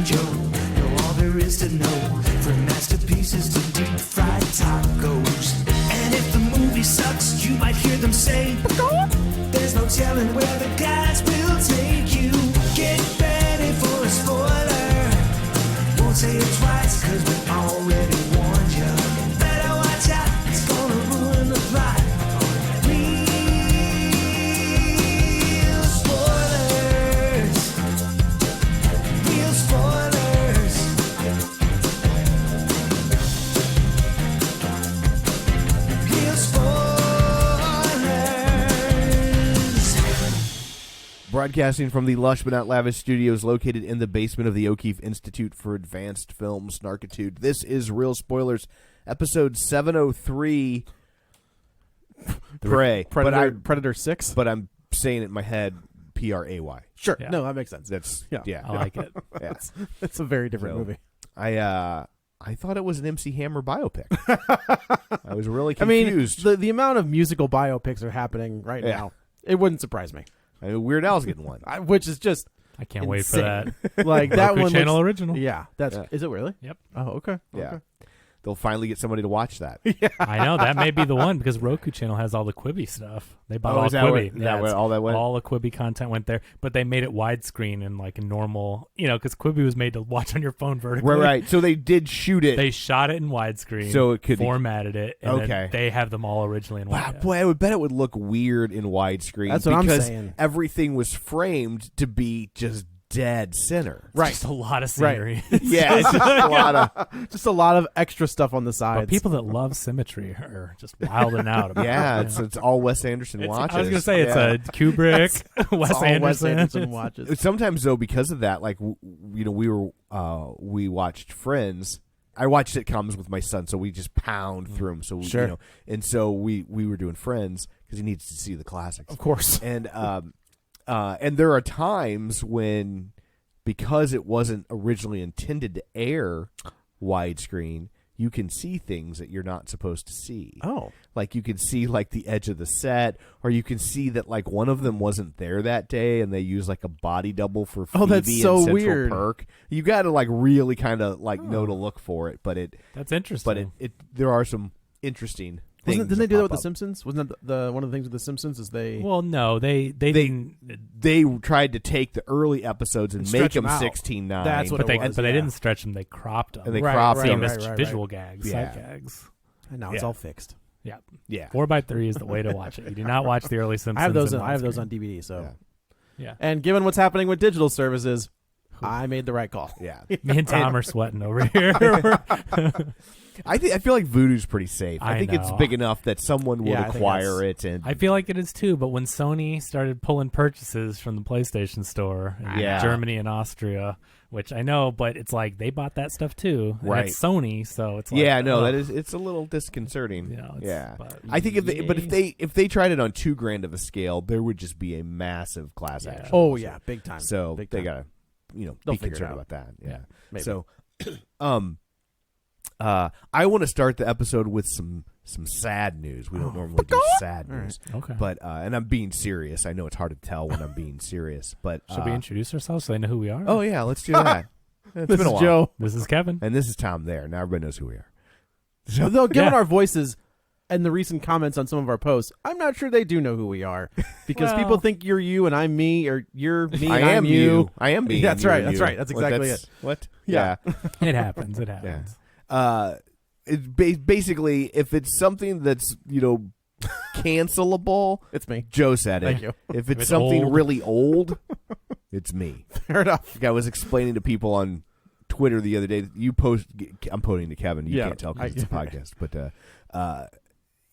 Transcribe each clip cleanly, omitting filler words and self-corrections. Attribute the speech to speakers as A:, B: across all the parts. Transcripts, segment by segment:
A: banjo. Know all there is to know, from masterpieces to deep fried tacos. And if the movie sucks, you might hear them say, there's no telling where the guys will take you. Get ready for a spoiler. Won't say it twice, cause we already warned you. Better watch out, it's gonna ruin the plot. Real spoilers. Real spoilers. Real spoilers.
B: Broadcasting from the lush but not lavish studios located in the basement of the O'Keefe Institute for Advanced Film Snarkitude. This is Real Spoilers, episode 703. Pray.
C: Predator 6?
B: But I'm saying it in my head, P-R-A-Y.
C: Sure.
D: Yeah.
C: No, that makes sense.
B: That's,
C: Yeah.
B: yeah.
D: I like it.
B: Yeah.
C: It's a very different
B: So,
C: movie.
B: I thought it was an MC Hammer biopic. I was really
C: I mean,
B: confused.
C: the amount of musical biopics are happening right
B: Yeah.
C: now. It wouldn't surprise me.
B: I mean, Weird Al's getting one.
C: Which is just
D: I can't wait for
C: insane.
D: that.
C: like that
D: Roku
C: one.
D: Channel
C: looks-
D: original.
C: Yeah, that's.
B: Yeah.
C: Is it really?
D: Yep.
C: Oh, okay.
B: Yeah.
C: Okay.
B: They'll finally get somebody to watch that.
D: I know that may be the one because Roku Channel has all the Quibi stuff. They bought all
B: is that
D: Quibi.
B: where, that where all that went?
D: All the Quibi content went there, but they made it widescreen and like a normal, because Quibi was made to watch on your phone vertically.
B: Right. So they did shoot it.
D: They shot it in widescreen,
B: So it could be-
D: formatted it, and
B: Okay.
D: then they have them all originally in
B: Wow,
D: widescreen.
B: boy, I would bet it would look weird in widescreen.
C: That's what I'm
B: because
C: saying.
B: everything was framed to be just dead center.
C: Right.
D: Just a lot of scenery.
B: Yeah, it's just a lot of
C: Just a lot of extra stuff on the sides.
D: But people that love symmetry are just wilding out about
B: yeah.
D: it.
B: It's all Wes Anderson watches.
D: I was gonna say it's
B: Yeah.
D: a Kubrick, Wes
C: all
D: Anderson.
C: Wes Anderson watches.
B: Sometimes though, because of that, like we watched Friends. I watch sitcoms with my son, so we just pound through them. So we,
C: Sure.
B: and so we were doing Friends because he needs to see the classics.
C: Of course.
B: And there are times when, because it wasn't originally intended to air widescreen, you can see things that you're not supposed to see.
C: Oh.
B: Like you can see like the edge of the set, or you can see that like one of them wasn't there that day and they use like a body double for Phoebe
C: that's so
B: in Central
C: weird.
B: Perk. You got to like really kind of like know to look for it, but
D: That's interesting.
B: it there are some interesting things.
C: Didn't they do that with
B: pop
C: The
B: up.
C: Simpsons? Wasn't that the one of the things with The Simpsons is they...
D: Well, no, they didn't.
B: They tried to take the early episodes and make
C: stretch
B: them
C: them out.
B: 16:9.
C: That's what
D: But
C: it was,
D: they
C: yeah.
D: didn't stretch them. They cropped them.
B: And they
C: Right,
B: cropped
C: right,
B: them.
D: Famous
C: right,
D: visual gags,
B: Yeah.
D: side gags.
C: And now it's
B: Yeah.
C: all fixed.
D: Yeah,
B: Yeah.
D: 4x3 is the way to watch it. You do not watch the early Simpsons.
C: I have those.
D: in
C: I have those
D: widescreen.
C: on DVD. So,
B: Yeah.
C: and given what's happening with digital services, I made the right call.
B: Yeah.
D: Me and Tom are sweating over here.
B: I feel like Voodoo's pretty safe. I
D: I
B: think it's
D: know.
B: big enough that someone would
C: Yeah, I think
B: acquire it. And
D: I feel like it is too. But when Sony started pulling purchases from the PlayStation Store in
B: Yeah.
D: Germany and Austria, which I know, but it's like they bought that stuff too. And
B: Right.
D: it's Sony, so it's like,
B: yeah, no,
D: ugh.
B: it's a little disconcerting.
D: Yeah, it's-
B: Yeah,
D: but-
B: I think if they tried it on $2,000 of a scale, there would just be a massive class
D: Yeah.
B: action.
C: Oh
B: lawsuit.
C: yeah, big time.
B: So
C: big
B: they
C: time.
B: gotta,
C: They'll
B: be
C: figure it
B: concerned
C: out.
B: about that. Yeah.
C: Maybe.
B: So, I want to start the episode with some sad news. We don't normally do sad news,
D: Okay.
B: but and I'm being serious. I know it's hard to tell when I'm being serious, but
D: Should we introduce ourselves so they know who we are?
B: Oh yeah, let's do that. It's
C: This
B: been a
C: is
B: while.
C: Joe.
D: This is Kevin.
B: And this is Tom there. Now everybody knows who we are.
C: Though, given
D: Yeah.
C: our voices and the recent comments on some of our posts, I'm not sure they do know who we are because
D: Well-
C: people think you're you and I'm me, or you're me and
B: I
C: I'm
B: am you. I am being
C: That's
B: you
C: right.
B: and
C: That's
B: you.
C: right. That's exactly it.
B: What?
C: Yeah.
D: It happens. It happens.
B: It's basically, if it's something that's, cancelable,
C: It's me.
B: Joe said it.
C: Thank you.
B: If it's
D: it's
B: something
D: old.
B: really old, it's me.
C: Fair enough.
B: Like I was explaining to people on Twitter the other day, I'm pointing to Kevin. You
C: Yeah,
B: can't tell because it's a podcast, but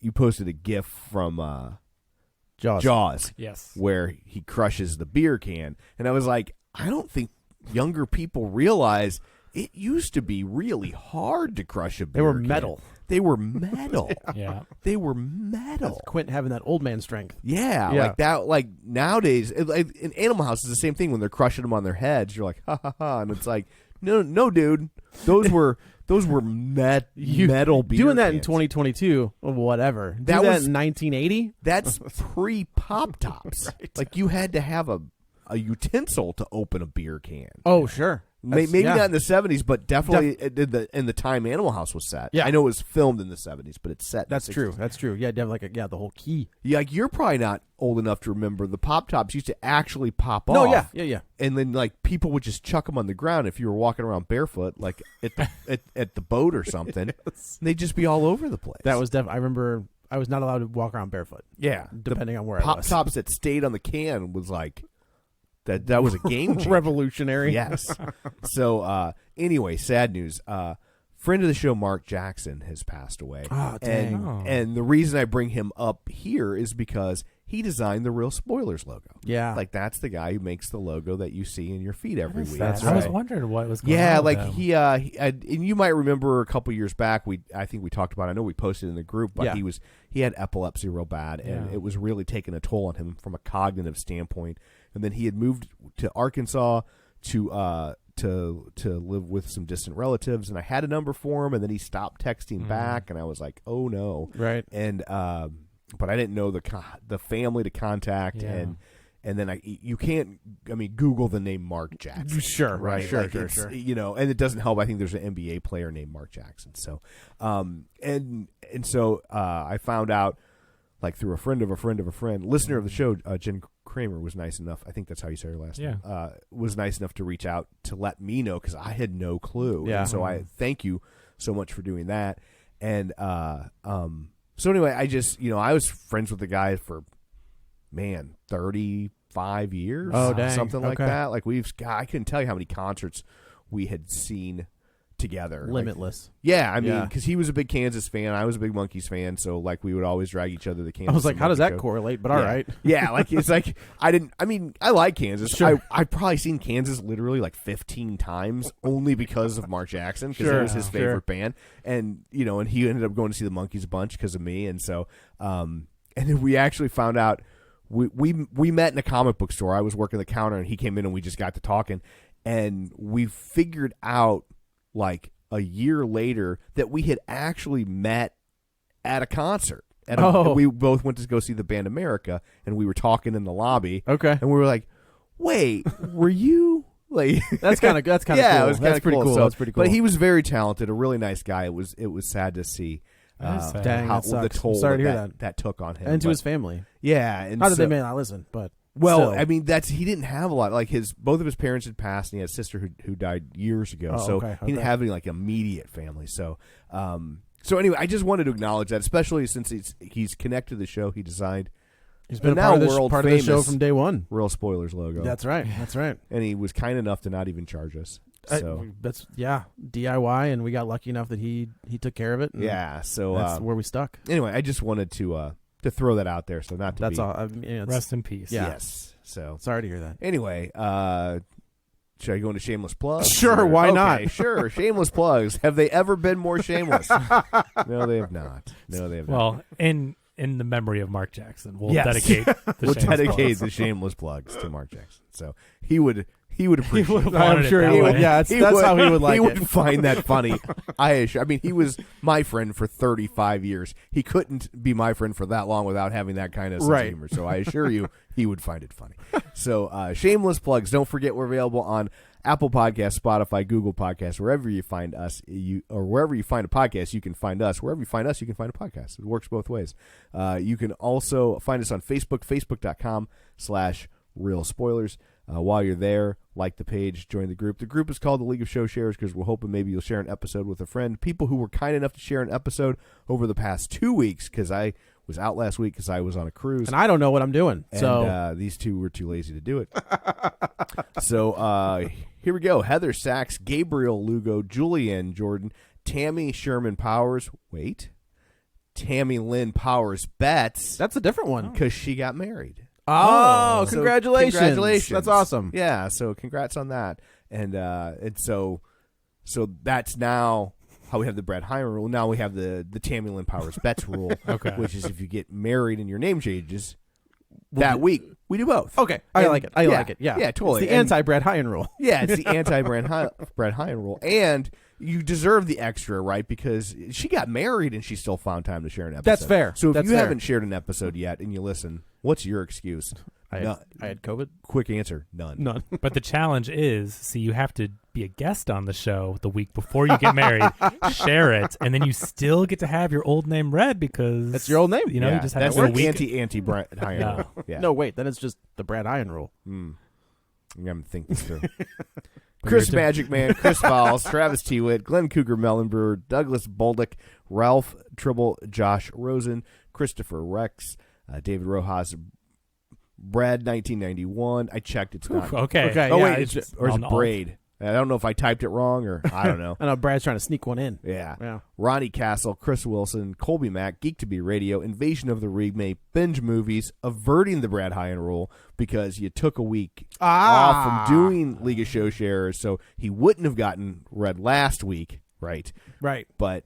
B: you posted a GIF from Jaws
D: Yes.
B: where he crushes the beer can. And I was like, I don't think younger people realize it used to be really hard to crush a beer
C: They were
B: can.
C: metal.
B: They were metal.
D: Yeah.
B: They were metal.
C: Quint having that old man strength.
B: Yeah,
C: Yeah.
B: like that. Like nowadays, in Animal House, it's the same thing. When they're crushing them on their heads, you're like, ha ha ha, and it's like, no, dude, those were metal beer.
C: Doing that in
B: cans.
C: 2022, whatever.
B: That
C: Do
B: was-
C: in 1980.
B: That's pre Pop Tops. Like you had to have a utensil to open a beer can.
C: Oh, sure.
B: Maybe
C: yeah.
B: not in the 70s, but definitely in the time Animal House was set.
C: Yeah.
B: I know it was filmed in the 70s, but it's set.
C: That's
B: in the
C: true.
B: 60s.
C: That's true. Yeah, you have the whole key.
B: Yeah, like you're probably not old enough to remember the Pop Tops used to actually pop
C: No,
B: off.
C: yeah.
B: And then like people would just chuck them on the ground if you were walking around barefoot, like at the boat or something.
C: Yes.
B: They'd just be all over the place.
C: That was I remember I was not allowed to walk around barefoot.
B: yeah.
C: Depending on where I
B: Pop
C: was.
B: Tops that stayed on the can was like that was a game changer.
C: Revolutionary.
B: Yes. So anyway, sad news. Friend of the show, Mark Jackson, has passed away.
C: Oh, dang.
B: And the reason I bring him up here is because he designed the Real Spoilers logo.
C: Yeah.
B: Like that's the guy who makes the logo that you see in your feed every week.
C: That's
D: I was
C: right.
D: wondering what was going
B: Yeah,
D: on.
B: like
D: with them.
B: he and you might remember a couple years back. I think we talked about. I know we posted in the group, but
C: Yeah.
B: he had epilepsy real bad, and
D: Yeah.
B: it was really taking a toll on him from a cognitive standpoint. And then he had moved to Arkansas to live with some distant relatives, and I had a number for him, and then he stopped texting back, and I was like, oh no,
C: Right.
B: and but I didn't know the family to contact,
D: Yeah.
B: and then you can't. I mean, Google the name Mark Jackson.
C: Sure.
B: Right.
C: Sure.
B: Like,
C: Sure.
B: it's,
C: Sure.
B: You know, and it doesn't help. I think there's an NBA player named Mark Jackson. So, and so I found out, like through a friend of a friend of a friend, listener of the show, Jen Kramer was nice enough. I think that's how you say her last name. Was nice enough to reach out to let me know because I had no clue.
C: Yeah.
B: And so I thank you so much for doing that. And so anyway, I just I was friends with the guy for 35 years.
C: Oh, dang.
B: Something like
C: Okay.
B: that. Like I couldn't tell you how many concerts we had seen together. Like,
C: Limitless.
B: yeah, I mean,
C: Yeah.
B: because he was a big Kansas fan, I was a big Monkees fan, so like we would always drag each other to Kansas.
C: I was like,
B: and
C: how does
B: Monkey
C: that
B: show.
C: correlate? But all right.
B: Yeah, like it's like I like Kansas.
C: Sure.
B: I've probably seen Kansas literally like 15 times only because of Mark Jackson, because
C: Sure,
B: it was his
C: sure.
B: favorite band, and and he ended up going to see the Monkees a bunch because of me, and so and then we actually found out we met in a comic book store. I was working the counter, and he came in, and we just got to talking, and we figured out like a year later that we had actually met at a concert. We both went to go see the band America, and we were talking in the lobby.
C: Okay.
B: And we were like, "Wait, were you like?"
C: That's kind of
B: yeah,
C: cool.
B: it was
C: That's pretty cool.
B: So,
C: That's pretty cool.
B: But he was very talented, a really nice guy. It was sad to see.
D: That is sad.
C: Dang,
B: how
C: that sucks.
B: the toll
C: I'm sorry to hear
B: that took on him,
C: and to
B: But-
C: his family.
B: Yeah, and
C: Not that
B: so,
C: they may not listen, but
B: well,
C: still.
B: I mean, he didn't have a lot. Like both of his parents had passed, and he had a sister who died years ago.
C: Oh,
B: so
C: okay,
B: he didn't have any like immediate family. So, so anyway, I just wanted to acknowledge that, especially since he's connected to the show he designed.
C: he's been a
B: now
C: part of,
B: world
C: part of the show
B: famous
C: from day one.
B: Real Spoilers logo.
C: That's right. That's right.
B: And he was kind enough to not even charge us. So
C: That's DIY, and we got lucky enough that he took care of it. And
B: yeah, so
C: that's where we stuck.
B: anyway, I just wanted to throw that out there. So not to
C: That's
B: be,
C: all. I mean, it's,
D: Rest in peace.
C: Yeah.
B: Yes. So
C: sorry to hear that.
B: anyway, should I go into shameless plugs?
C: Sure, why
B: Okay,
C: not?
B: Sure, shameless plugs. Have they ever been more shameless? No, they have not. No, they have not.
D: Well, in the memory of Mark Jackson, we'll
B: Yes.
D: dedicate the
B: We'll
D: shameless
B: dedicate
D: plugs.
B: the shameless plugs to Mark Jackson. So he would appreciate
D: would
B: it.
D: want
C: I'm
D: it
C: sure
D: that
C: he would.
D: way.
C: Yeah, that's how he would like
B: he
C: it.
B: would find that funny. I mean, he was my friend for 35 years. He couldn't be my friend for that long without having that kind of sense
C: Right.
B: of humor. So I assure you, he would find it funny. So shameless plugs. Don't forget we're available on Apple Podcasts, Spotify, Google Podcasts, wherever you find us, or wherever you find a podcast, you can find us. Wherever you find us, you can find a podcast. It works both ways. You can also find us on Facebook, facebook.com/Real Spoilers. While you're there, like the page, join the group. The group is called the League of Show Sharers because we're hoping maybe you'll share an episode with a friend. People who were kind enough to share an episode over the past 2 weeks, because I was out last week because I was on a cruise.
C: And I don't know what I'm doing.
B: And
C: So
B: these two were too lazy to do it. So here we go. Heather Sachs, Gabriel Lugo, Julianne Jordan, Tammy Sherman Powers. Wait. Tammy Lynn Powers Betts.
C: that's a different one.
B: Because she got married.
C: Oh,
B: So
C: congratulations.
B: congratulations.
C: That's awesome.
B: Yeah, so congrats on that. And so that's now how we have the Brad Hyman rule. Now we have the Tammy Lynn Powers Betts rule,
D: Okay.
B: which is if you get married and your name changes that week, we do both.
C: Okay, I
B: And-
C: like it. I like it. Yeah,
B: Yeah, totally.
C: It's the
B: And-
C: anti-Brad Hyan rule.
B: Yeah, it's the anti-Brad Hyan rule. And you deserve the extra, right? Because she got married and she still found time to share an episode.
C: That's fair.
B: So if
C: That's
B: you
C: fair.
B: haven't shared an episode yet and you listen, what's your excuse? None.
C: I had COVID.
B: Quick answer: none.
C: None.
D: But the challenge is, see, you have to be a guest on the show the week before you get married, share it, and then you still get to have your old name read because
C: That's your old name.
D: You know, you just have
B: that's
D: to
B: the
D: week.
B: anti Brad Hyan
D: No.
B: rule. Yeah.
C: No, wait. Then it's just the Brad Hyan rule.
B: I'm gonna think this through. Chris Magic Man, Chris Falls, Travis Tewitt, Glenn Cougar Mellenbrewer, Douglas Bolduc, Ralph Tribble, Josh Rosen, Christopher Rex, David Rojas, Brad 1991. I checked. It's not.
D: Okay.
C: Okay.
B: Oh
C: yeah,
B: wait,
C: it's
B: or is
D: on
B: it
D: alt.
B: Braid? I don't know if I typed it wrong or I don't know.
C: I know Brad's trying to sneak one in.
B: Yeah.
C: Yeah.
B: Ronnie Castle, Chris Wilson, Colby Mack, Geek to Be Radio, Invasion of the Remake, Binge Movies, averting the Brad Hyan rule because you took a week off from doing League of Show Sharers, so he wouldn't have gotten read last week, right?
C: Right.
B: But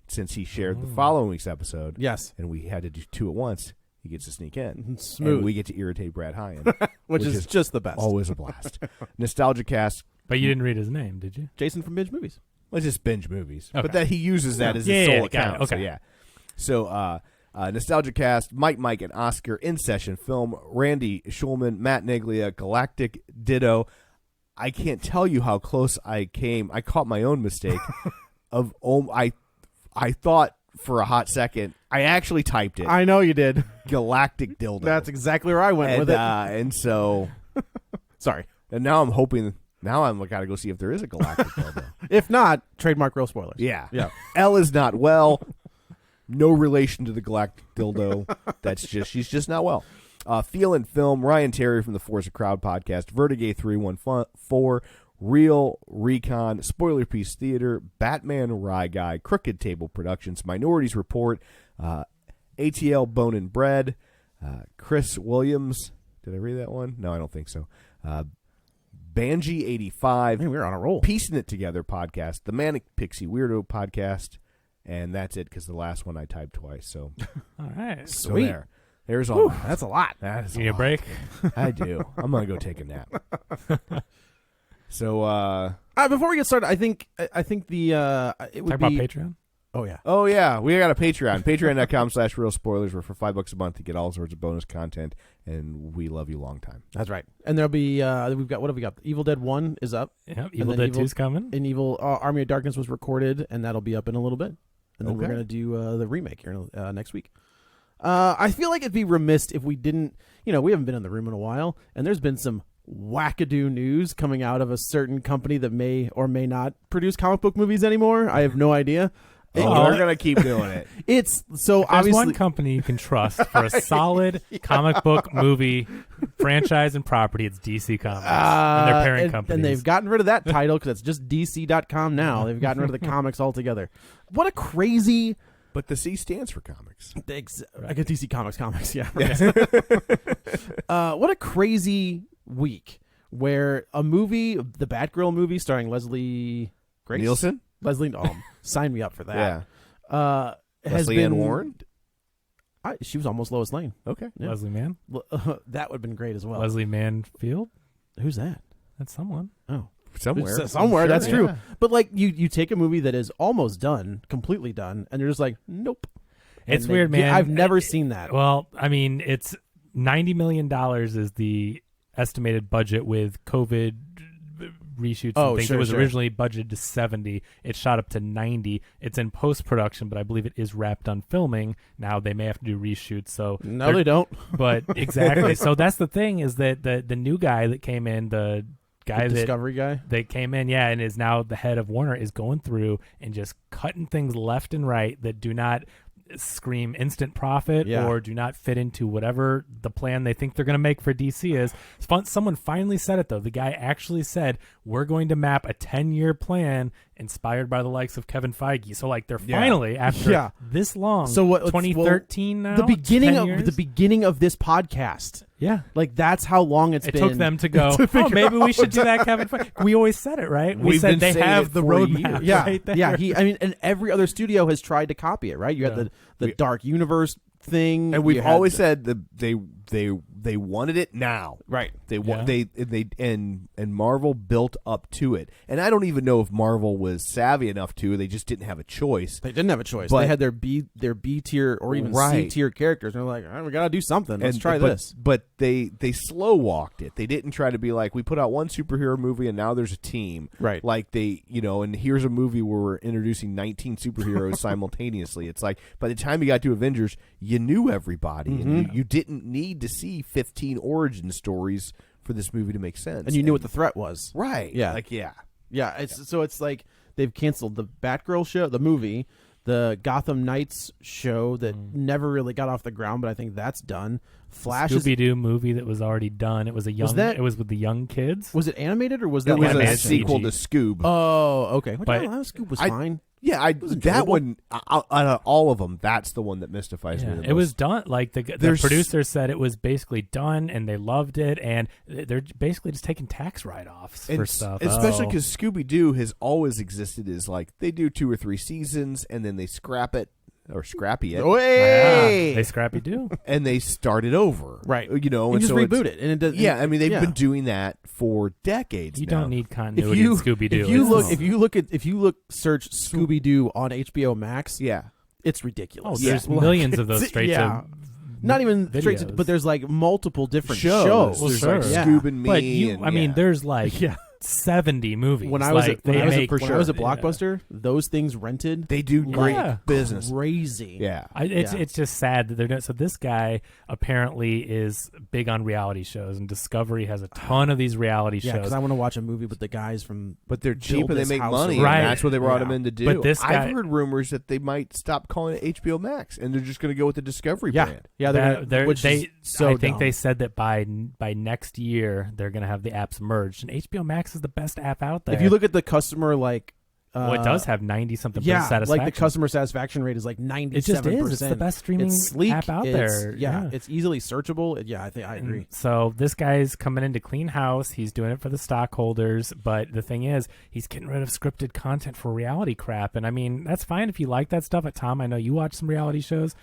B: since he shared the following week's episode,
C: Yes.
B: and we had to do two at once, he gets to sneak in.
C: Smooth.
B: And we get to irritate Brad Hyan,
C: Which is just the best.
B: always a blast. Nostalgia Cast.
D: But you didn't read his name, did you?
C: Jason from Binge Movies.
B: Let's just binge movies.
D: Okay.
B: But that he uses that as his
D: Yeah,
B: sole
D: yeah, got
B: account.
D: it. Okay.
B: So, yeah. So, Nostalgia Cast, Mike, and Oscar, In Session Film, Randy Schulman, Matt Neglia, Galactic Ditto. I can't tell you how close I came. I caught my own mistake of I thought for a hot second, I actually typed it.
C: I know you did.
B: Galactic Dildo.
C: That's exactly where I went with it.
B: And so,
C: Sorry.
B: and now I'm hoping. Now I'm gotta go see if there is a Galactic Dildo.
C: If not, trademark real spoilers.
B: Yeah.
C: Yeah.
B: Elle is not well. No relation to the Galactic Dildo. She's just not well. Feel and Film, Ryan Terry from the Force of Crowd podcast, Vertigay 314, Real Recon, Spoiler Piece Theater, Batman Rye Guy, Crooked Table Productions, Minorities Report, ATL Bone and Bread, Chris Williams. Did I read that one? No, I don't think so. Banji 85,
C: Man, we're on a roll.
B: Piecing It Together podcast, the Manic Pixie Weirdo podcast, and that's it because the last one I typed twice. So,
D: All right.
B: so
C: Sweet.
B: there's all. That.
C: That's a lot.
B: That is
D: You need a
B: lot.
D: break?
B: I do. I'm gonna go take a nap. So,
C: Before we get started, I think the it would
D: Talk
C: be
D: about Patreon?
C: Oh yeah.
B: oh yeah, we got a Patreon, patreon.com/real spoilers. Where for $5 a month you get all sorts of bonus content, and we love you long time.
C: That's right. And there'll be we've got what have we got? Evil Dead 1 is up.
D: Yep. Evil
C: then
D: Dead 2's coming.
C: And Evil Army of Darkness was recorded, and that'll be up in a little bit. And then we're
B: Okay.
C: going to do the remake here next week. I feel like it'd be remiss if we didn't, we haven't been in the room in a while, and there's been some wackadoo news coming out of a certain company that may or may not produce comic book movies anymore. I have no idea.
B: We're gonna keep doing it.
C: It's so
D: There's
C: obviously
D: one company you can trust for a solid comic book movie franchise and property. It's DC Comics and their parent company.
C: And they've gotten rid of that title because it's just DC.com now. They've gotten rid of the comics altogether. What a crazy...
B: But the C stands for comics.
C: I get DC Comics, yeah. What a crazy week where a movie, the Batgirl movie starring Leslie Grace?
B: Nielsen?
C: Leslie, sign me up for that.
B: Yeah.
C: Has
B: Leslie
C: been,
B: Ann Warren?
C: She was almost Lois Lane.
B: Okay.
C: Yeah.
D: Leslie Mann?
C: That would have been great as well.
D: Leslie Manfield?
C: Who's that?
D: That's someone.
C: Oh.
B: Somewhere.
C: Somewhere,
B: Sure,
C: that's true.
B: yeah.
C: But like you take a movie that is almost done, completely done, and you're just like, nope.
D: It's
C: And
D: weird, man.
C: I've never seen that.
D: Well, I mean, it's $90 million is the estimated budget with COVID reshoots and things.
C: Sure,
D: It was
C: sure.
D: originally budgeted to 70. It shot up to 90. It's in post-production, but I believe it is wrapped on filming. Now they may have to do reshoots. So
C: No, they don't.
D: But exactly. So that's the thing is that the new guy that came in, the guy
C: The
D: that
C: Discovery guy.
D: they came in, and is now the head of Warner, is going through and just cutting things left and right that do not scream instant profit or do not fit into whatever the plan they think they're going to make for DC is. Someone finally said it, though. The guy actually said, we're going to map a 10-year plan inspired by the likes of Kevin Feige. So, like, they're finally, after this long,
C: So what?
D: 2013 now?
C: The beginning
D: 10
C: of
D: years?
C: the beginning of this podcast.
D: Yeah.
C: Like that's how long it's
D: It
C: been.
D: took them to go,
C: to figure
D: maybe we should
C: out.
D: do that, Kevin Feige. We always said it, right? We
B: We've
D: said
B: been
D: they
B: saying
D: have
B: it
D: the
B: for
D: roadmap
B: years.
C: Yeah,
D: right there.
C: yeah. And every other studio has tried to copy it, right? You had the Dark Universe thing,
B: And we've
C: you had
B: always
C: the-
B: said that they wanted it now.
C: right.
B: And Marvel built up to it. And I don't even know if Marvel was savvy enough to. They just didn't have a choice.
C: They didn't have a choice.
B: But,
C: they had their B tier or even C tier characters. And they're like, all right, we got to do something. Let's try this.
B: But they slow walked it. They didn't try to be like, we put out one superhero movie and now there's a team.
C: Right.
B: Like and here's a movie where we're introducing 19 superheroes simultaneously. It's like by the time you got to Avengers, you knew everybody, and you didn't need to see 15 origin stories for this movie to make sense.
C: And you knew what the threat was.
B: Right.
C: Yeah. Yeah. It's like they've canceled the Batgirl show, the movie, the Gotham Knights show that never really got off the ground, but I think that's done. Flash
D: Scooby-Doo movie that was already done. It was it was with the young kids.
C: Was it animated or was that
B: it was
D: like
B: a sequel to Scoob?
C: Oh, okay. What
D: But
C: the hell? Scoob was fine.
B: Yeah, that one out of all of them, that's the one that mystifies me the most.
D: It was done. Like the producers said, it was basically done, and they loved it, and they're basically just taking tax write-offs for stuff.
B: Especially because Scooby-Doo has always existed as like they do 2 or 3 seasons, and then they scrap it. Or scrappy it.
C: Hey!
D: They scrappy do.
B: And they start it over.
C: Right.
B: You know,
C: and just
B: so
C: reboot it. And it does,
B: I mean, they've been doing that for decades
D: You
B: now.
D: don't need continuity in Scooby-Doo.
C: If you search Scooby-Doo on HBO Max, it's ridiculous.
D: Oh, there's millions of those straight to
C: not even
D: videos.
C: straight to, but there's like multiple different
B: shows.
C: shows.
B: There's like Scoob and Me.
D: But I mean, there's like 70 movies.
C: When I was at
B: Blockbuster,
C: Blockbuster, those things rented.
B: They do great business.
C: Crazy.
B: Yeah.
D: It's just sad that they're doing. So this guy apparently is big on reality shows, and Discovery has a ton of these reality shows.
C: Yeah, because I want to watch a movie with the guys from.
B: But they're cheap and they make money.
D: Right.
B: And that's what they brought him in to do.
D: But this guy,
B: I've heard rumors that they might stop calling it HBO Max and they're just going to go with the Discovery brand.
C: Yeah,
D: I think they said that by next year they're going to have the apps merged, and HBO Max is the best app out there.
C: If you look at the customer
D: it does have 90-something satisfaction.
C: Like the customer satisfaction rate is like 97%.
D: It just is. It's the best streaming app out there.
C: Yeah, it's easily searchable. Yeah, I agree.
D: So this guy's coming in to clean house. He's doing it for the stockholders, but the thing is, he's getting rid of scripted content for reality crap. And I mean, that's fine if you like that stuff. Tom, I know you watch some reality shows.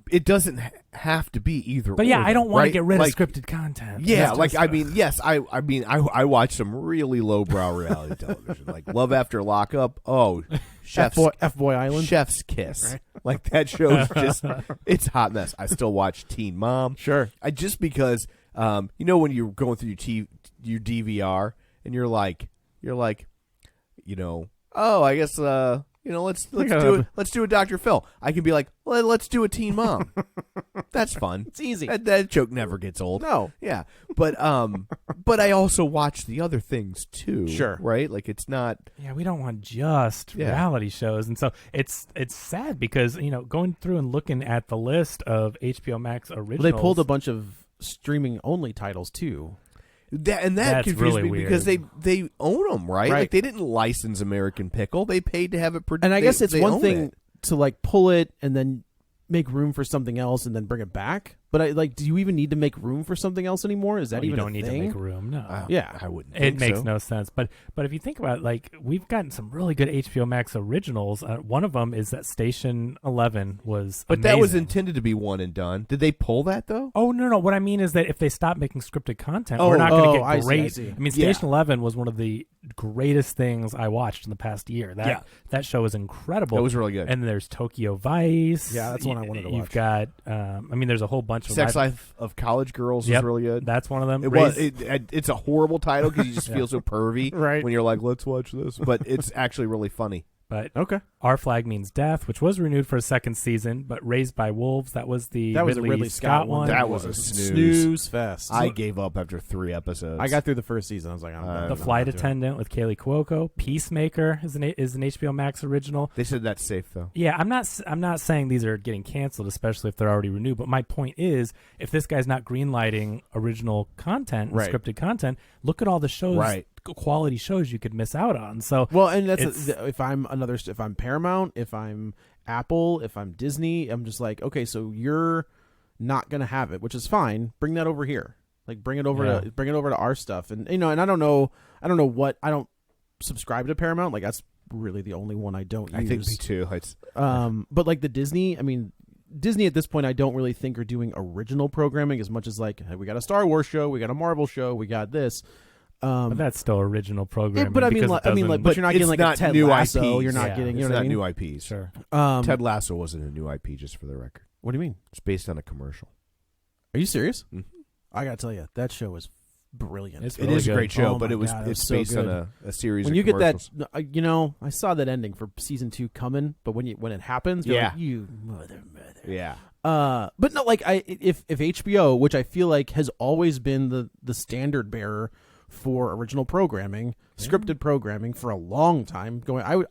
B: It doesn't have to be either.
D: But yeah, I don't want to
B: right?
D: get rid of scripted content.
B: Yeah, I watch some really lowbrow reality television, like Love After Lockup. Oh,
C: F-Boy Island,
B: Chef's Kiss. Right? Like that show's just it's a hot mess. I still watch Teen Mom.
C: Sure,
B: just because when you're going through your DVR and you're like, oh, I guess let's do a Dr. Phil. I can be like, well, let's do a Teen Mom. That's fun.
C: It's easy.
B: That joke never gets old.
C: No.
B: Yeah. But I also watch the other things too.
C: Sure.
B: Right? Like it's not.
D: Yeah, we don't want just reality shows, and so it's sad because going through and looking at the list of HBO Max originals.
C: Well, they pulled a bunch of streaming only titles too.
B: That
D: That's
B: confused
D: really
B: me
D: weird.
B: because they own them, right? Like they didn't license American Pickle; they paid to have it produced.
C: And I guess it's one thing to like pull it and then make room for something else and then bring it back. But do you even need to make room for something else anymore? Is that even
D: you don't
C: a
D: need
C: thing?
D: to make room? No.
C: Yeah,
B: I wouldn't.
D: It makes no sense. But if you think about it, like we've gotten some really good HBO Max originals. One of them is that Station 11 was.
B: But
D: amazing.
B: that was intended to be one and done. Did they pull that though?
D: Oh no! What I mean is that if they stop making scripted content, we're not going to get great.
C: I see.
D: I mean, Station 11 was one of the greatest things I watched in the past year. That show was incredible.
B: It was really good.
D: And there's Tokyo Vice.
C: Yeah, that's one I wanted to watch.
D: You've got. There's a whole bunch of
B: Sex Life of College Girls was really good.
D: That's one of them.
B: It's a horrible title because you just feel so pervy when you're like, let's watch this. But it's actually really funny.
D: But
C: okay,
D: Our Flag Means Death, which was renewed for a second season, but Raised by Wolves, that was the
C: Ridley
D: Scott one.
B: That was a snooze
C: fest.
B: I gave up after 3 episodes.
C: I got through the first season. I was like,
D: The Flight Attendant with Kaylee Cuoco. Peacemaker is an HBO Max original.
B: They said that's safe though.
D: Yeah, I'm not saying these are getting canceled, especially if they're already renewed. But my point is, if this guy's not greenlighting original content, scripted content, look at all the shows, quality shows you could miss out on. So
C: and that's if I'm Paramount, if I'm Apple, if I'm Disney, I'm just like, okay, so you're not gonna have it, which is fine. Bring that over here. Like bring it over to our stuff. And and I don't know what I don't subscribe to Paramount. Like that's really the only one I don't use.
B: I think me too.
C: But like the Disney, I mean, Disney at this point, I don't really think are doing original programming as much as like, hey, we got a Star Wars show, we got a Marvel show, we got this.
D: But that's still original programming.
C: But I mean,
D: but
C: you're not getting like a Ted
B: new
C: Lasso.
B: IPs.
C: You're not
D: Yeah.
C: getting, you
B: It's
C: know what I
B: not
C: mean?
B: new IPs.
D: Sure.
B: Ted Lasso wasn't a new IP, just for the record.
C: What do you mean?
B: It's based on a commercial.
C: Are you serious?
B: Mhm.
C: I gotta tell you, that show is brilliant.
D: It's
B: It
D: really
B: is a
D: good.
B: great show,
C: Oh
B: but
C: my
B: it was
C: God, it was
B: it's
C: so
B: based
C: good.
B: on a series
C: When
B: of
C: you get that,
B: commercials.
C: I saw that ending for season 2 coming, but when it happens, you're like, you mother.
B: Yeah.
C: But no, like if HBO, which I feel like has always been the standard bearer for original programming, scripted programming for a long time,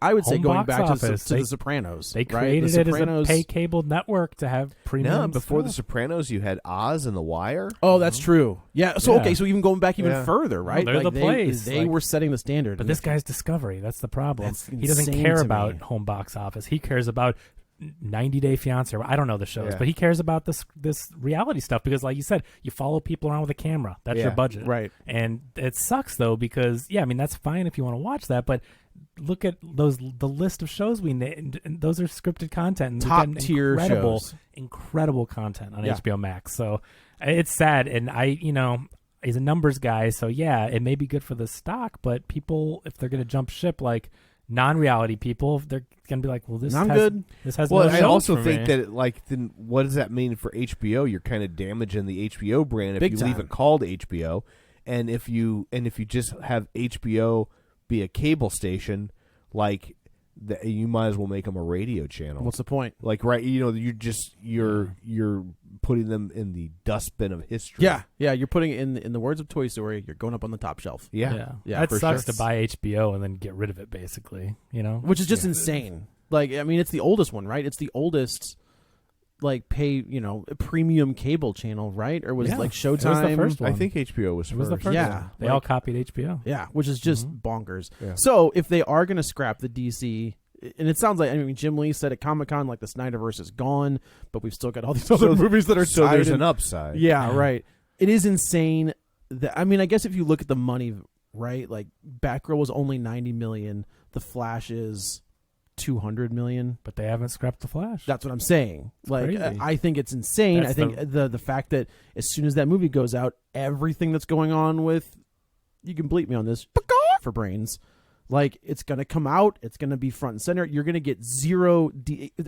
C: I would say
D: Home
C: going
D: box
C: back to
D: office.
C: The Sopranos.
D: They
C: right?
D: created
C: The
D: it
C: Sopranos,
D: as a pay cable network to have premium.
B: No, before The
D: stuff.
B: Sopranos, you had Oz and The Wire.
C: Oh, that's true. Yeah. So
D: Yeah.
C: okay, so even going back even
B: Yeah.
C: further, right?
D: they're the place.
C: They
D: Like-
C: were setting the standard.
D: But this guy's Discovery. That's the problem.
C: That's
D: He doesn't
C: insane
D: care
C: to
D: about
C: me.
D: home box office. He cares about 90 Day Fiance. I don't know the shows,
B: Yeah.
D: but he cares about this reality stuff because, like you said, you follow people around with a camera. That's your
B: Yeah.
D: budget,
C: Right.
D: And it sucks though because I mean that's fine if you want to watch that, but look at the list of shows we named. And those are scripted content. And we've
C: Top
D: gotten
C: tier shows.
D: incredible content on
C: Yeah.
D: HBO Max. So it's sad, and he's a numbers guy, so yeah, it may be good for the stock, but people, if they're going to jump ship, like non-reality people, they're going to be like, well, this
C: I'm
D: has,
C: good.
D: This has
B: Well,
D: no
B: I
D: shows
B: also
D: for
B: think
D: me.
B: that then what does that mean for HBO? You're kind of damaging the HBO brand if
C: Big
B: you leave
C: time.
B: it called HBO, and if you just have HBO be a cable station, like you might as well make them a radio channel.
C: What's the point?
B: Like you're putting them in the dustbin of history.
C: Yeah. You're putting it in the words of Toy Story. You're going up on the top shelf.
B: Yeah.
C: Yeah,
D: that
C: for
D: sucks
C: sure.
D: to buy HBO and then get rid of it, basically.
C: Which is just insane. Like, I mean, it's the oldest one, right? It's the oldest, like, premium cable channel, right? Or was it like Showtime?
D: It was the first one.
B: I think HBO was
D: It was the
B: first.
D: first
C: Yeah.
D: one. They all copied HBO.
C: Yeah, which is just bonkers.
B: Yeah.
C: So if they are going to scrap the DC, and it sounds like, I mean, Jim Lee said at Comic-Con, like, the Snyderverse is gone, but we've still got all these other movies that are
B: So
C: tied
B: there's
C: in.
B: an upside.
C: Yeah, right. It is insane. I mean, I guess if you look at the money, right, like, Batgirl was only $90 million. The Flash is $200 million.
D: But they haven't scrapped the Flash.
C: That's what I'm saying. Like,
D: crazy.
C: I think it's insane.
D: That's
C: I think the fact that as soon as that movie goes out, everything that's going on with, you can bleep me on this, for brains, like, it's going to come out. It's going to be front and center. You're going to get zero,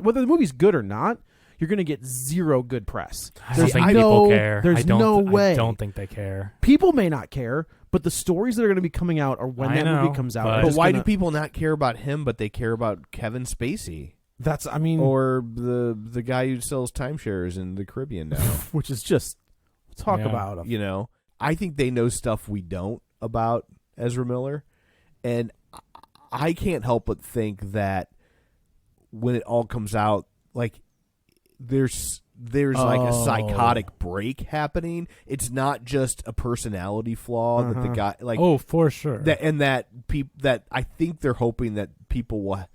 C: whether the movie's good or not, you're going to get zero good press.
D: I don't think people care.
C: There's no way.
D: I don't think they care.
C: People may not care, but the stories that are going to be coming out are when
D: I
C: that
D: know,
C: movie comes out.
D: but-
C: are
B: But
C: just
B: why
C: gonna-
B: do people not care about him, but they care about Kevin Spacey
C: That's, I mean,
B: or the guy who sells timeshares in the Caribbean now?
C: which is just talk
D: Yeah.
C: about.
B: You know, I think they know stuff we don't about Ezra Miller, and I can't help but think that when it all comes out, like there's like a psychotic break happening. It's not just a personality flaw that the guy like.
D: Oh, for sure.
B: That I think they're hoping that people will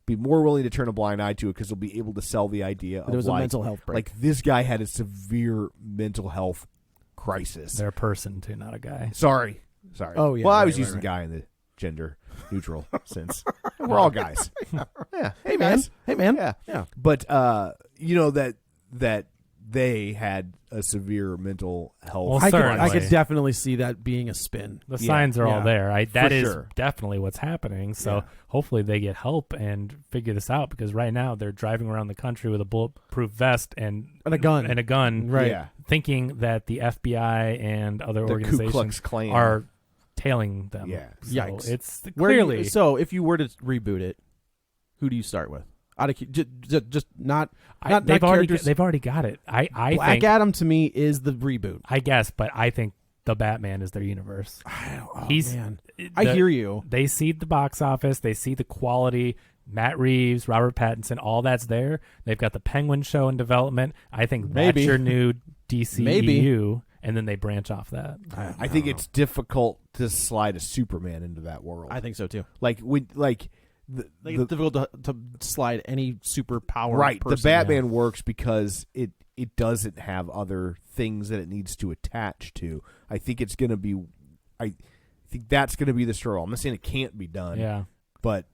B: be more willing to turn a blind eye to it because they'll be able to sell the idea of
C: There was
B: like,
C: a mental health break.
B: like this guy had a severe mental health crisis.
D: They're a person too, not a guy.
B: Sorry.
C: Oh, yeah,
B: Well, I
C: right,
B: was
C: right,
B: using
C: right.
B: guy in the gender neutral sense. We're all guys. Yeah.
C: Hey, man. Hey, man.
B: Yeah.
C: Yeah.
B: But you know that they had a severe mental health.
D: Well,
C: I
D: certainly.
C: could definitely see that being a spin.
D: The signs are all
C: Yeah.
D: there. That is
B: sure.
D: definitely what's happening. So
B: Yeah.
D: hopefully they get help and figure this out because right now they're driving around the country with a bulletproof vest and
C: And a gun.
D: right?
B: Yeah.
D: Thinking that the FBI and other
B: The Ku
D: organizations
B: Klux Klan.
D: are tailing them.
B: Yeah.
D: So
C: Yikes.
D: it's
C: Where do you-
D: clearly.
C: so if you were to reboot it, who do you start with? Out of just not
D: they've
C: characters.
D: already got it. I
C: Black
D: think
C: Adam to me is the reboot.
D: I guess, but I think the Batman is their universe. He's
C: Man. I hear you.
D: They see the box office. They see the quality. Matt Reeves, Robert Pattinson, all that's there. They've got the Penguin show in development. I think
C: Maybe.
D: that's your new DCEU,
C: Maybe.
D: and then they branch off that.
B: I think it's difficult to slide a Superman into that world.
C: I think so too.
B: like
C: Like, it's difficult to slide any superpower.
B: right.
C: person.
B: The Batman works because it doesn't have other things that it needs to attach to. I think it's going to be. I think that's going to be the struggle. I'm not saying it can't be done.
D: Yeah.
B: But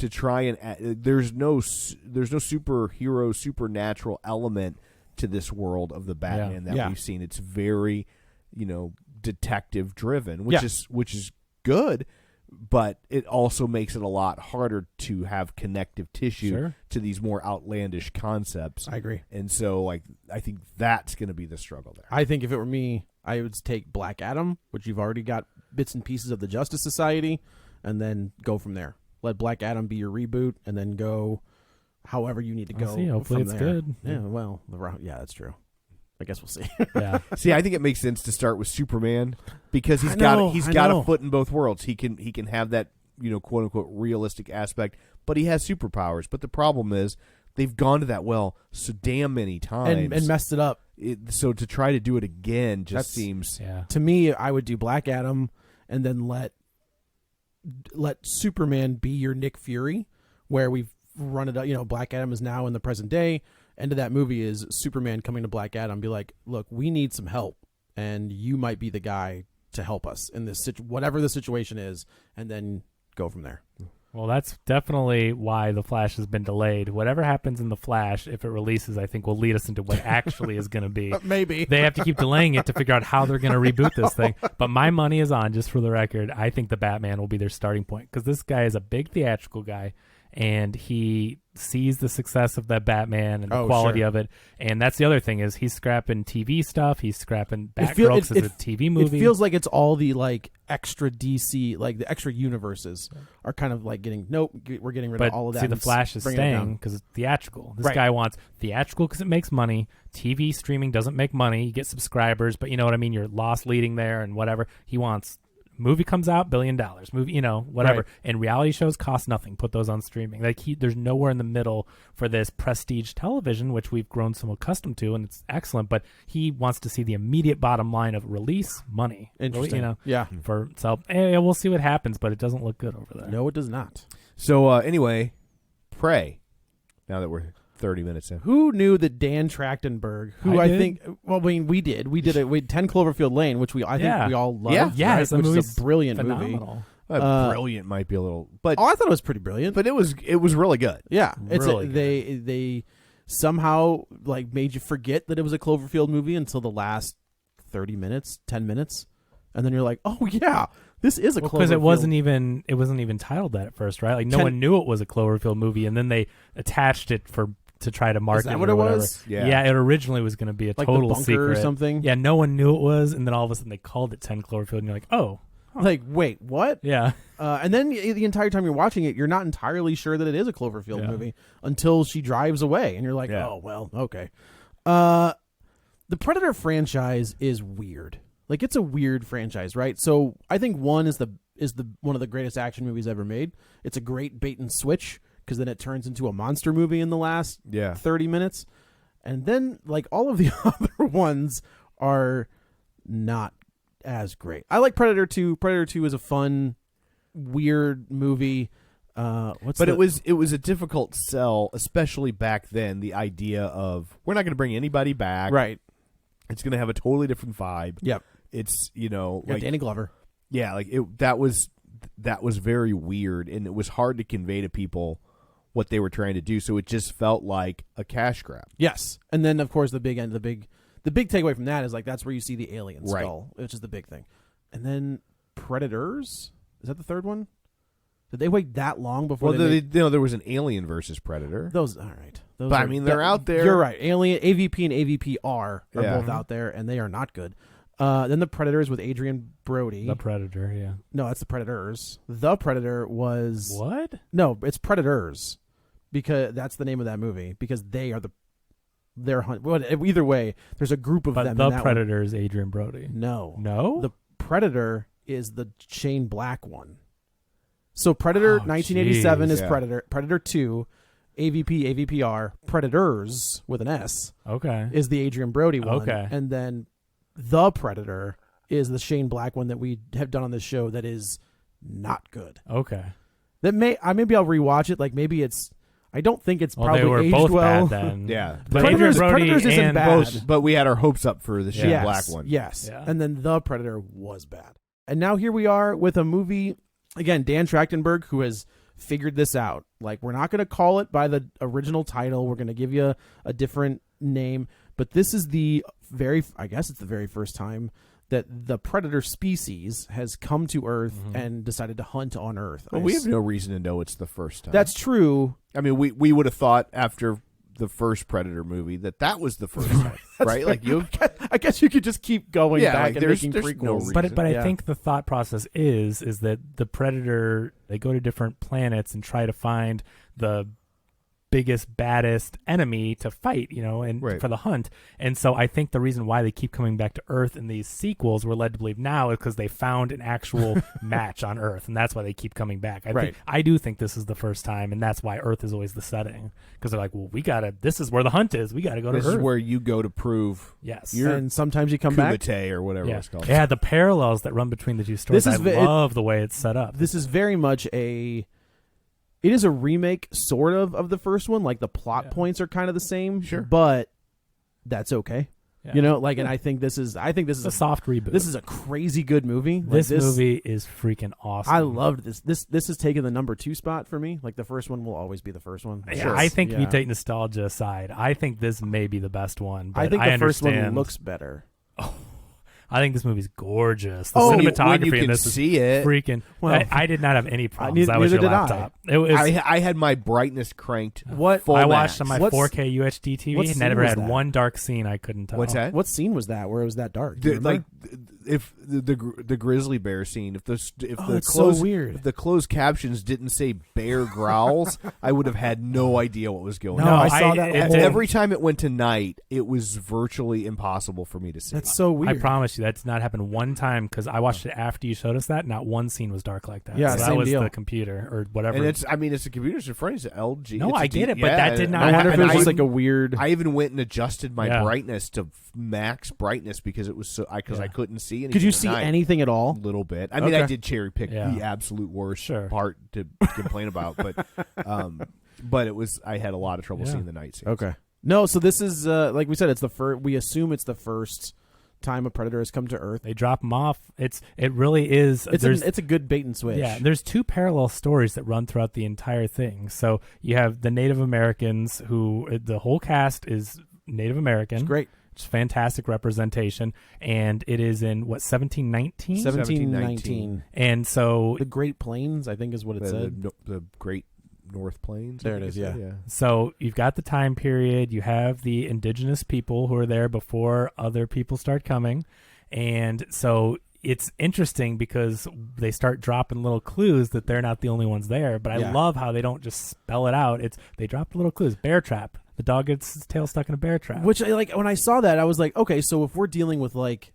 B: to try and there's no superhero supernatural element to this world of the Batman that we've seen. It's very, detective driven, which is good, but it also makes it a lot harder to have connective tissue to these more outlandish concepts.
C: I agree.
B: And so I think that's going to be the struggle there.
C: I think if it were me, I would take Black Adam, which you've already got bits and pieces of the Justice Society, and then go from there. Let Black Adam be your reboot, and then go however you need to go.
D: Hopefully
C: from
D: it's
C: there.
D: good.
C: Yeah, well, that's true. I guess we'll see.
D: Yeah.
B: See, I think it makes sense to start with Superman because he's got a foot in both worlds. He can have that, quote unquote realistic aspect, but he has superpowers. But the problem is they've gone to that well so damn many times
C: and messed it up.
B: So to try to do it again seems
C: to me. I would do Black Adam and then let Superman be your Nick Fury, where we've run it up. Black Adam is now in the present day. End of that movie is Superman coming to Black Adam and be like, look, we need some help, and you might be the guy to help us in this whatever the situation is, and then go from there.
D: Well, that's definitely why The Flash has been delayed. Whatever happens in The Flash, if it releases, I think will lead us into what actually is going to be.
C: Maybe.
D: They have to keep delaying it to figure out how they're going to reboot this thing. But my money is on, just for the record, I think the Batman will be their starting point, because this guy is a big theatrical guy, and he sees the success of that Batman and the quality of it. And that's the other thing is he's scrapping TV stuff. He's scrapping Batgirl as a TV movie.
C: It feels like it's all the extra DC, the extra universes are kind of getting, we're getting rid of all of that.
D: See, the Flash is staying because it's theatrical. This guy wants theatrical because it makes money. TV streaming doesn't make money. You get subscribers, but you know what I mean? You're lost leading there and whatever. He wants movie comes out, $1 billion. Movie, whatever. Right. And reality shows cost nothing. Put those on streaming. There's nowhere in the middle for this prestige television, which we've grown so accustomed to, and it's excellent. But he wants to see the immediate bottom line of release money.
C: Interesting.
D: We'll see what happens, but it doesn't look good over there.
C: No, it does not.
B: So anyway, Prey. Now that we're 30 minutes in.
C: Who knew that Dan Trachtenberg, we did. We did 10 Cloverfield Lane, which I think we all loved.
D: Yeah,
C: right? Which is a brilliant
D: phenomenal
C: movie.
B: Brilliant might be a little, but
C: I thought it was pretty brilliant.
B: But it was really good.
C: Yeah,
B: really
C: good. They somehow made you forget that it was a Cloverfield movie until the last 30 minutes, 10 minutes, and then you're like, oh yeah, this is a Cloverfield.
D: Because it wasn't even titled that at first, right? No one knew it was a Cloverfield movie, and then they attached it to try to market.
C: Is that what it was?
B: Yeah,
D: it originally was going to be a total
C: the bunker
D: secret
C: or something.
D: Yeah, no one knew it was, and then all of a sudden they called it 10 Cloverfield, and you're like, oh.
C: Wait, what?
D: Yeah.
C: And then the entire time you're watching it, you're not entirely sure that it is a Cloverfield movie until she drives away, and you're like, oh, well, okay. The Predator franchise is weird. It's a weird franchise, right? So I think one is one of the greatest action movies ever made. It's a great bait and switch, because then it turns into a monster movie in the last 30 minutes. And then, all of the other ones are not as great. I like Predator 2. Predator 2 is a fun, weird movie. It was a difficult sell, especially back then, the idea of, we're not going to bring anybody back. Right.
B: It's going to have a totally different vibe.
C: Yep.
B: It's,
C: Danny Glover.
B: Yeah, that was very weird, and it was hard to convey to people what they were trying to do, so it just felt like a cash grab.
C: Yes. And then, of course, the big takeaway from that is that's where you see the alien skull, which is the big thing. And then Predators, is that the third one? Did they wait that long before?
B: Well, there was an Alien versus Predator.
C: Those, all right.
B: They're out there.
C: You're right. Alien, AVP, and AVPR are both out there, and they are not good. Then the Predators with Adrian Brody.
D: The Predator, yeah.
C: No, that's the Predators. The Predator was
D: what?
C: No, it's Predators, because that's the name of that movie. Because they are their hunt. Well, either way, there's a group of them.
D: But the Predator is Adrian Brody.
C: No. The Predator is the Shane Black one. So Predator 1987 is Predator. Predator 2, AVP, AVPR, Predators with an S.
D: Okay.
C: Is the Adrian Brody one.
D: Okay.
C: And then The Predator is the Shane Black one that we have done on this show that is not good.
D: Okay.
C: That maybe I'll rewatch it. Maybe it's. I don't think it's probably
D: they were
C: aged
D: both
C: well.
D: bad then.
B: Yeah,
D: but Adrian Brody
C: Predators isn't
D: and
C: bad.
B: both, but we had our hopes up for the Shane Black one.
C: Yes,
D: yeah.
C: And then The Predator was bad. And now here we are with a movie again. Dan Trachtenberg, who has figured this out. Like, we're not going to call it by the original title. We're going to give you a different name. But this is I guess it's the very first time that the predator species has come to Earth and decided to hunt on Earth.
B: Well, we have no reason to know it's the first time.
C: That's true.
B: I mean, we would have thought after the first Predator movie that was the first time, right? Like
C: I guess you could just keep going back
B: like
C: and making
B: there's
C: prequels.
B: no reason.
D: But I think the thought process is that the Predator, they go to different planets and try to find the biggest, baddest enemy to fight, and for the hunt. And so I think the reason why they keep coming back to Earth in these sequels, we're led to believe now, is because they found an actual match on Earth, and that's why they keep coming back. I do think this is the first time, and that's why Earth is always the setting, because they're like, well, this is where the hunt is. We got to go to Earth.
B: This is where you go to prove
C: and sometimes you come back.
B: Kumite or whatever it's called.
D: Yeah, the parallels that run between the two stories, I love the way it's set up.
C: This is very much it is a remake, sort of the first one. Like, the plot points are kind of the same, but that's okay.
D: Yeah.
C: And I think this is
D: a soft reboot.
C: This is a crazy good movie.
D: This movie is freaking awesome.
C: I loved this. This has taken the number 2 spot for me. Like, the first one will always be the first one.
D: Yeah, I think if you take nostalgia aside, I think this may be the best one. But
C: I think the first one looks better.
D: Oh, I think this movie's gorgeous. The cinematography in this is freaking. Well, I did not have any problems. I was your laptop.
B: I had my brightness cranked.
D: I watched on my 4K UHD TV. Never had one dark scene I couldn't tell.
B: What's that?
C: What scene was that? Where it was that dark?
B: If the grizzly bear scene,
C: so weird.
B: If the closed captions didn't say bear growls, I would have had no idea what was going on.
C: No, I saw that.
B: Every time it went to night, it was virtually impossible for me to see.
C: That's so weird.
D: I promise you, that's not happened one time, because I watched it after you showed us that. Not one scene was dark like that.
C: Yeah,
D: so
C: same
D: that was
C: deal.
D: the computer or whatever.
B: And it's a computer's in front. It's an LG.
D: No, I get it, but
B: yeah,
D: that did not
C: I wonder if
D: happen.
C: it was just like a weird.
B: I even went and adjusted my brightness to max brightness because it was so I couldn't see anything.
C: Could you see anything at all?
B: A little bit. I mean, I did cherry pick the absolute worst part to complain about, but it was I had a lot of trouble seeing the night scenes.
C: Okay. No, so this is like we said, it's the first. We assume it's the first time a predator has come to Earth.
D: They drop them off. It really is.
C: It's a good bait and switch.
D: Yeah, there's 2 parallel stories that run throughout the entire thing. So you have the Native Americans, who the whole cast is Native American.
C: It's great.
D: It's fantastic representation, and it is in 1719?
C: 1719.
D: And so
C: the Great Plains, I think, is what it said.
B: The Great North Plains.
C: There it is. Yeah.
D: So you've got the time period. You have the indigenous people who are there before other people start coming, and so it's interesting because they start dropping little clues that they're not the only ones there. But I love how they don't just spell it out. They drop little clues. Bear trap. The dog gets his tail stuck in a bear trap.
C: Which, when I saw that, I was like, okay, so if we're dealing with like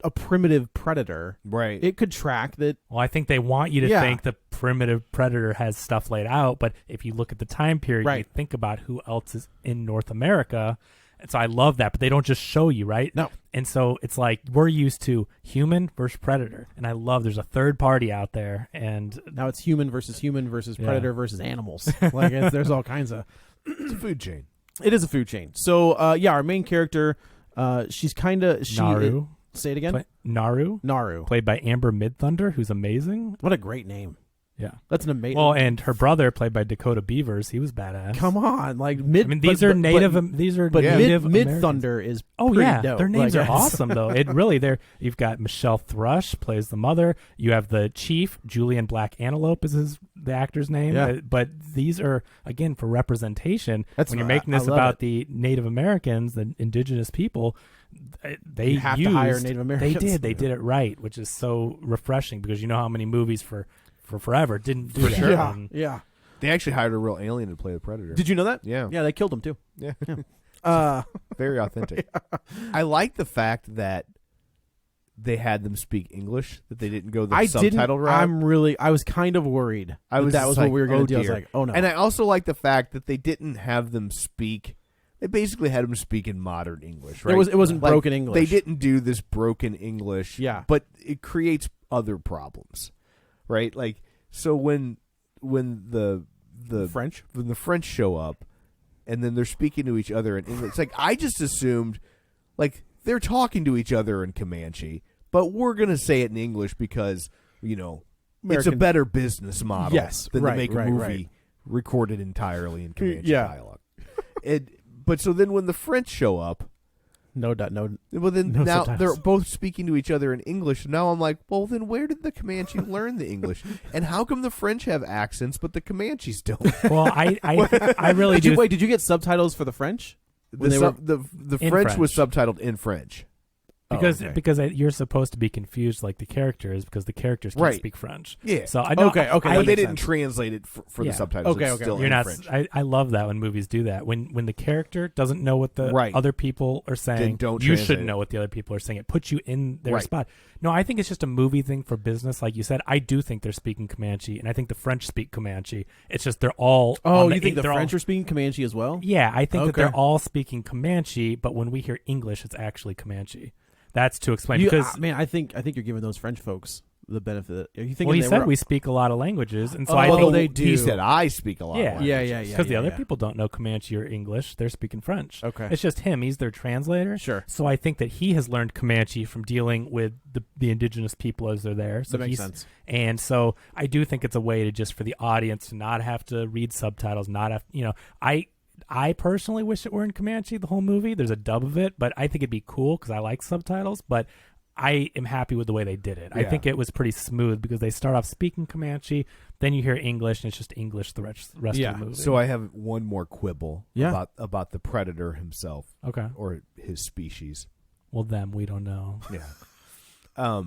C: a primitive predator,
B: right?
C: It could track that.
D: Well, I think they want you to think the primitive predator has stuff laid out, but if you look at the time period, you think about who else is in North America. And so I love that, but they don't just show you, right?
C: No.
D: And so it's like we're used to human versus predator, and I love there's a third party out there, and
C: now it's human versus predator versus animals. Like there's all kinds of.
B: It's a food chain.
C: It is a food chain. So our main character, she's kind of
D: Naru.
C: Say it again.
D: Naru, played by Amber Midthunder, who's amazing.
C: What a great name.
D: Yeah,
C: that's an amazing.
D: Well, and her brother, played by Dakota Beavers, he was badass.
C: Come on,
D: these are native.
C: Midthunder is.
D: Oh yeah,
C: dope.
D: Their names are awesome though. It really you've got Michelle Thrush plays the mother. You have the chief, Julian Black Antelope is the actor's name.
C: Yeah.
D: But these are again for representation. When you're making this about the Native Americans, the indigenous people. They
C: have to hire Native Americans.
D: They did it right, which is so refreshing because you know how many movies for forever didn't do that.
C: Sure. Yeah.
B: They actually hired a real alien to play the predator.
C: Did you know that?
B: Yeah.
C: Yeah, they killed him too.
B: Yeah. Very authentic. I like the fact that they had them speak English, that they didn't go the subtitled route.
C: I was kind of worried.
B: That was
C: like, what we were going to do. I was like, oh no.
B: And I also like the fact that they didn't have them speak. They basically had them speak in modern English, right?
C: It wasn't broken English.
B: They didn't do this broken English.
C: Yeah.
B: But it creates other problems, right? Like, so when the French show up and then they're speaking to each other in English, it's like I just assumed like they're talking to each other in Comanche, but we're going to say it in English because, it's a better business model than to make a movie
C: right.
B: recorded entirely in Comanche
C: Yeah.
B: dialogue. But so then when the French show up,
C: no.
B: well then
C: No
B: now
C: subtitles.
B: they're both speaking to each other in English. Now I'm like, well then where did the Comanche learn the English? And how come the French have accents but the Comanches don't?
D: Well, I really do.
C: Did you get subtitles for the French?
B: The French was subtitled in French.
D: Because you're supposed to be confused like the characters because the characters can't speak French.
B: Yeah.
D: So I know.
C: Okay.
B: But they didn't translate it for the subtitles.
C: Okay.
B: It's still
D: You're
B: in
D: not.
B: French.
D: I love that when movies do that. When the character doesn't know what the other people are saying,
B: don't
D: you
B: translate
D: should
B: it.
D: know what the other people are saying. It puts you in their
B: Right.
D: spot. No, I think it's just a movie thing for business, like you said. I do think they're speaking Comanche, and I think the French speak Comanche. It's just they're all.
C: Oh, you think the French are speaking Comanche as well?
D: Yeah, I think that they're all speaking Comanche, but when we hear English, it's actually Comanche. That's to explain because
C: man, I think you're giving those French folks the benefit. Are you thinking?
D: Well, he said we speak a lot of languages, and so I
C: Oh,
D: think
C: they do.
B: He said I speak a lot.
D: Yeah.
B: of languages.
C: Yeah.
D: because the other people don't know Comanche or English; they're speaking French.
C: Okay.
D: It's just him; he's their translator.
C: Sure.
D: So I think that he has learned Comanche from dealing with the indigenous people as they're there. So
C: That makes sense.
D: And so I do think it's a way to just for the audience to not have to read subtitles, not have I personally wish it were in Comanche the whole movie. There's a dub of it, but I think it'd be cool because I like subtitles. But I am happy with the way they did it. I think it was pretty smooth because they start off speaking Comanche, then you hear English, and it's just English the rest of the movie.
B: So I have one more quibble about the predator himself.
D: Okay.
B: Or his species.
D: Well, we don't know.
B: Yeah.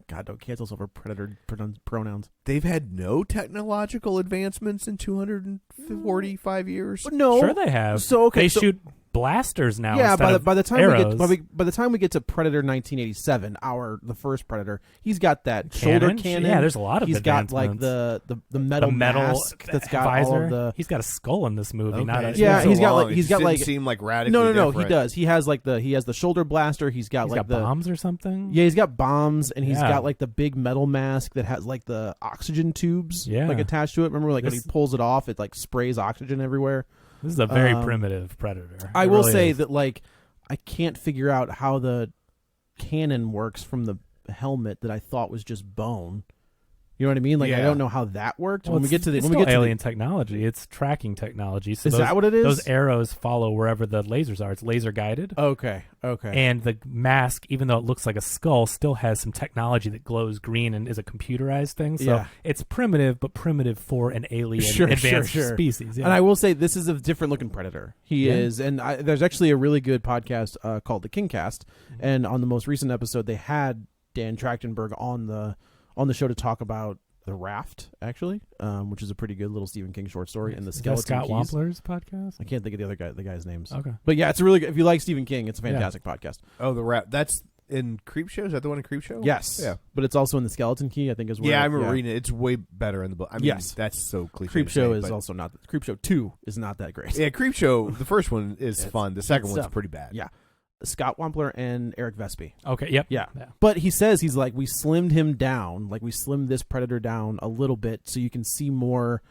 C: God, don't cancel us over predator pronouns.
B: They've had no technological advancements in 245 years.
C: No,
D: Sure they have.
C: They
D: shoot blasters now.
C: Yeah,
D: instead of
C: by the time
D: arrows.
C: by the time we get to Predator 1987, the first Predator, he's got that shoulder cannon.
D: Yeah, there's a lot of.
C: He's got like the metal mask that's got
D: visor.
C: all of the.
D: He's got a skull in this movie.
B: Okay.
D: Not a,
C: Yeah,
B: So
C: he's got
B: long.
C: like he's
B: It
C: got
B: didn't
C: like
B: seem like radically
C: no, he
B: different.
C: does. He has the shoulder blaster. He's got like the
D: bombs or something.
C: Yeah, he's got bombs, and he's
D: Yeah.
C: got like the big metal mask that has like the oxygen tubes like attached to it. Remember, like when he pulls it off, it like sprays oxygen everywhere.
D: This is a very primitive Predator.
C: I
D: It
C: will
D: really
C: say
D: is.
C: that like I can't figure out how the cannon works from the helmet that I thought was just bone. You know what I mean? Like I don't know how that worked.
D: Well,
C: when we get to the
D: it's
C: when we
D: still
C: get to
D: alien technology, it's tracking technology. So
C: Is that what it is?
D: Those arrows follow wherever the lasers are. It's laser guided.
C: Okay.
D: And the mask, even though it looks like a skull, still has some technology that glows green and is a computerized thing. So it's primitive, but primitive for an alien advanced species. Yeah.
C: And I will say this is a different looking predator. He is, and there's actually a really good podcast called the Kingcast, and on the most recent episode they had Dan Trachtenberg on the show to talk about The Raft, actually, which is a pretty good little Stephen King short story. And the
D: Is that
C: Skeleton
D: Scott
C: Keys.
D: Wampler's podcast?
C: I can't think of the guy's names.
D: Okay.
C: But yeah, it's a really good. If you like Stephen King, it's a fantastic podcast.
B: Oh, the rap. That's in Creepshow? Is that the one in Creepshow?
C: Yes.
B: Yeah.
C: But it's also in the Skeleton Key, I think, as well.
B: Yeah, I remember reading it. It's way better in the book. I mean,
C: Yes.
B: that's so cliche.
C: Creepshow is also not. Creepshow 2 is not that great.
B: Yeah, Creepshow, the first one is fun. The second one's pretty bad.
C: Yeah. Scott Wampler and Eric Vespi.
D: Okay, yep.
C: Yeah. But he says he's like, we slimmed him down. Like, we slimmed this predator down a little bit so you can see more.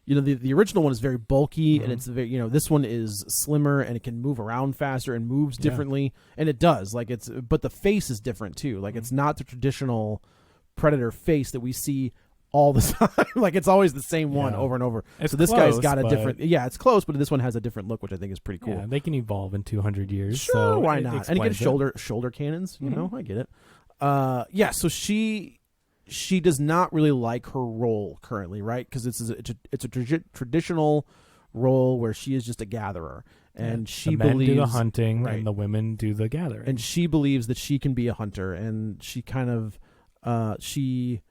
C: You know, the original one is very bulky, and it's very, this one is slimmer, and it can move around faster and moves differently. And it does. Like, but the face is different, too. Like, it's not the traditional predator face that we see all the time. Like, it's always the same one over and over.
D: It's
C: so this guy's got a
D: close,
C: different. Yeah, it's close, but this one has a different look, which I think is pretty cool.
D: Yeah, they can evolve in 200 years.
C: Sure,
D: so
C: why
D: it
C: not? And you get
D: explains
C: shoulder cannons. You know, I get it. Yeah. So she does not really like her role currently, right? Because it's a traditional role where she is just a gatherer, and she
D: the men
C: believes
D: do the hunting
C: right.
D: and the women do the gathering.
C: And she believes that she can be a hunter, and she kind of she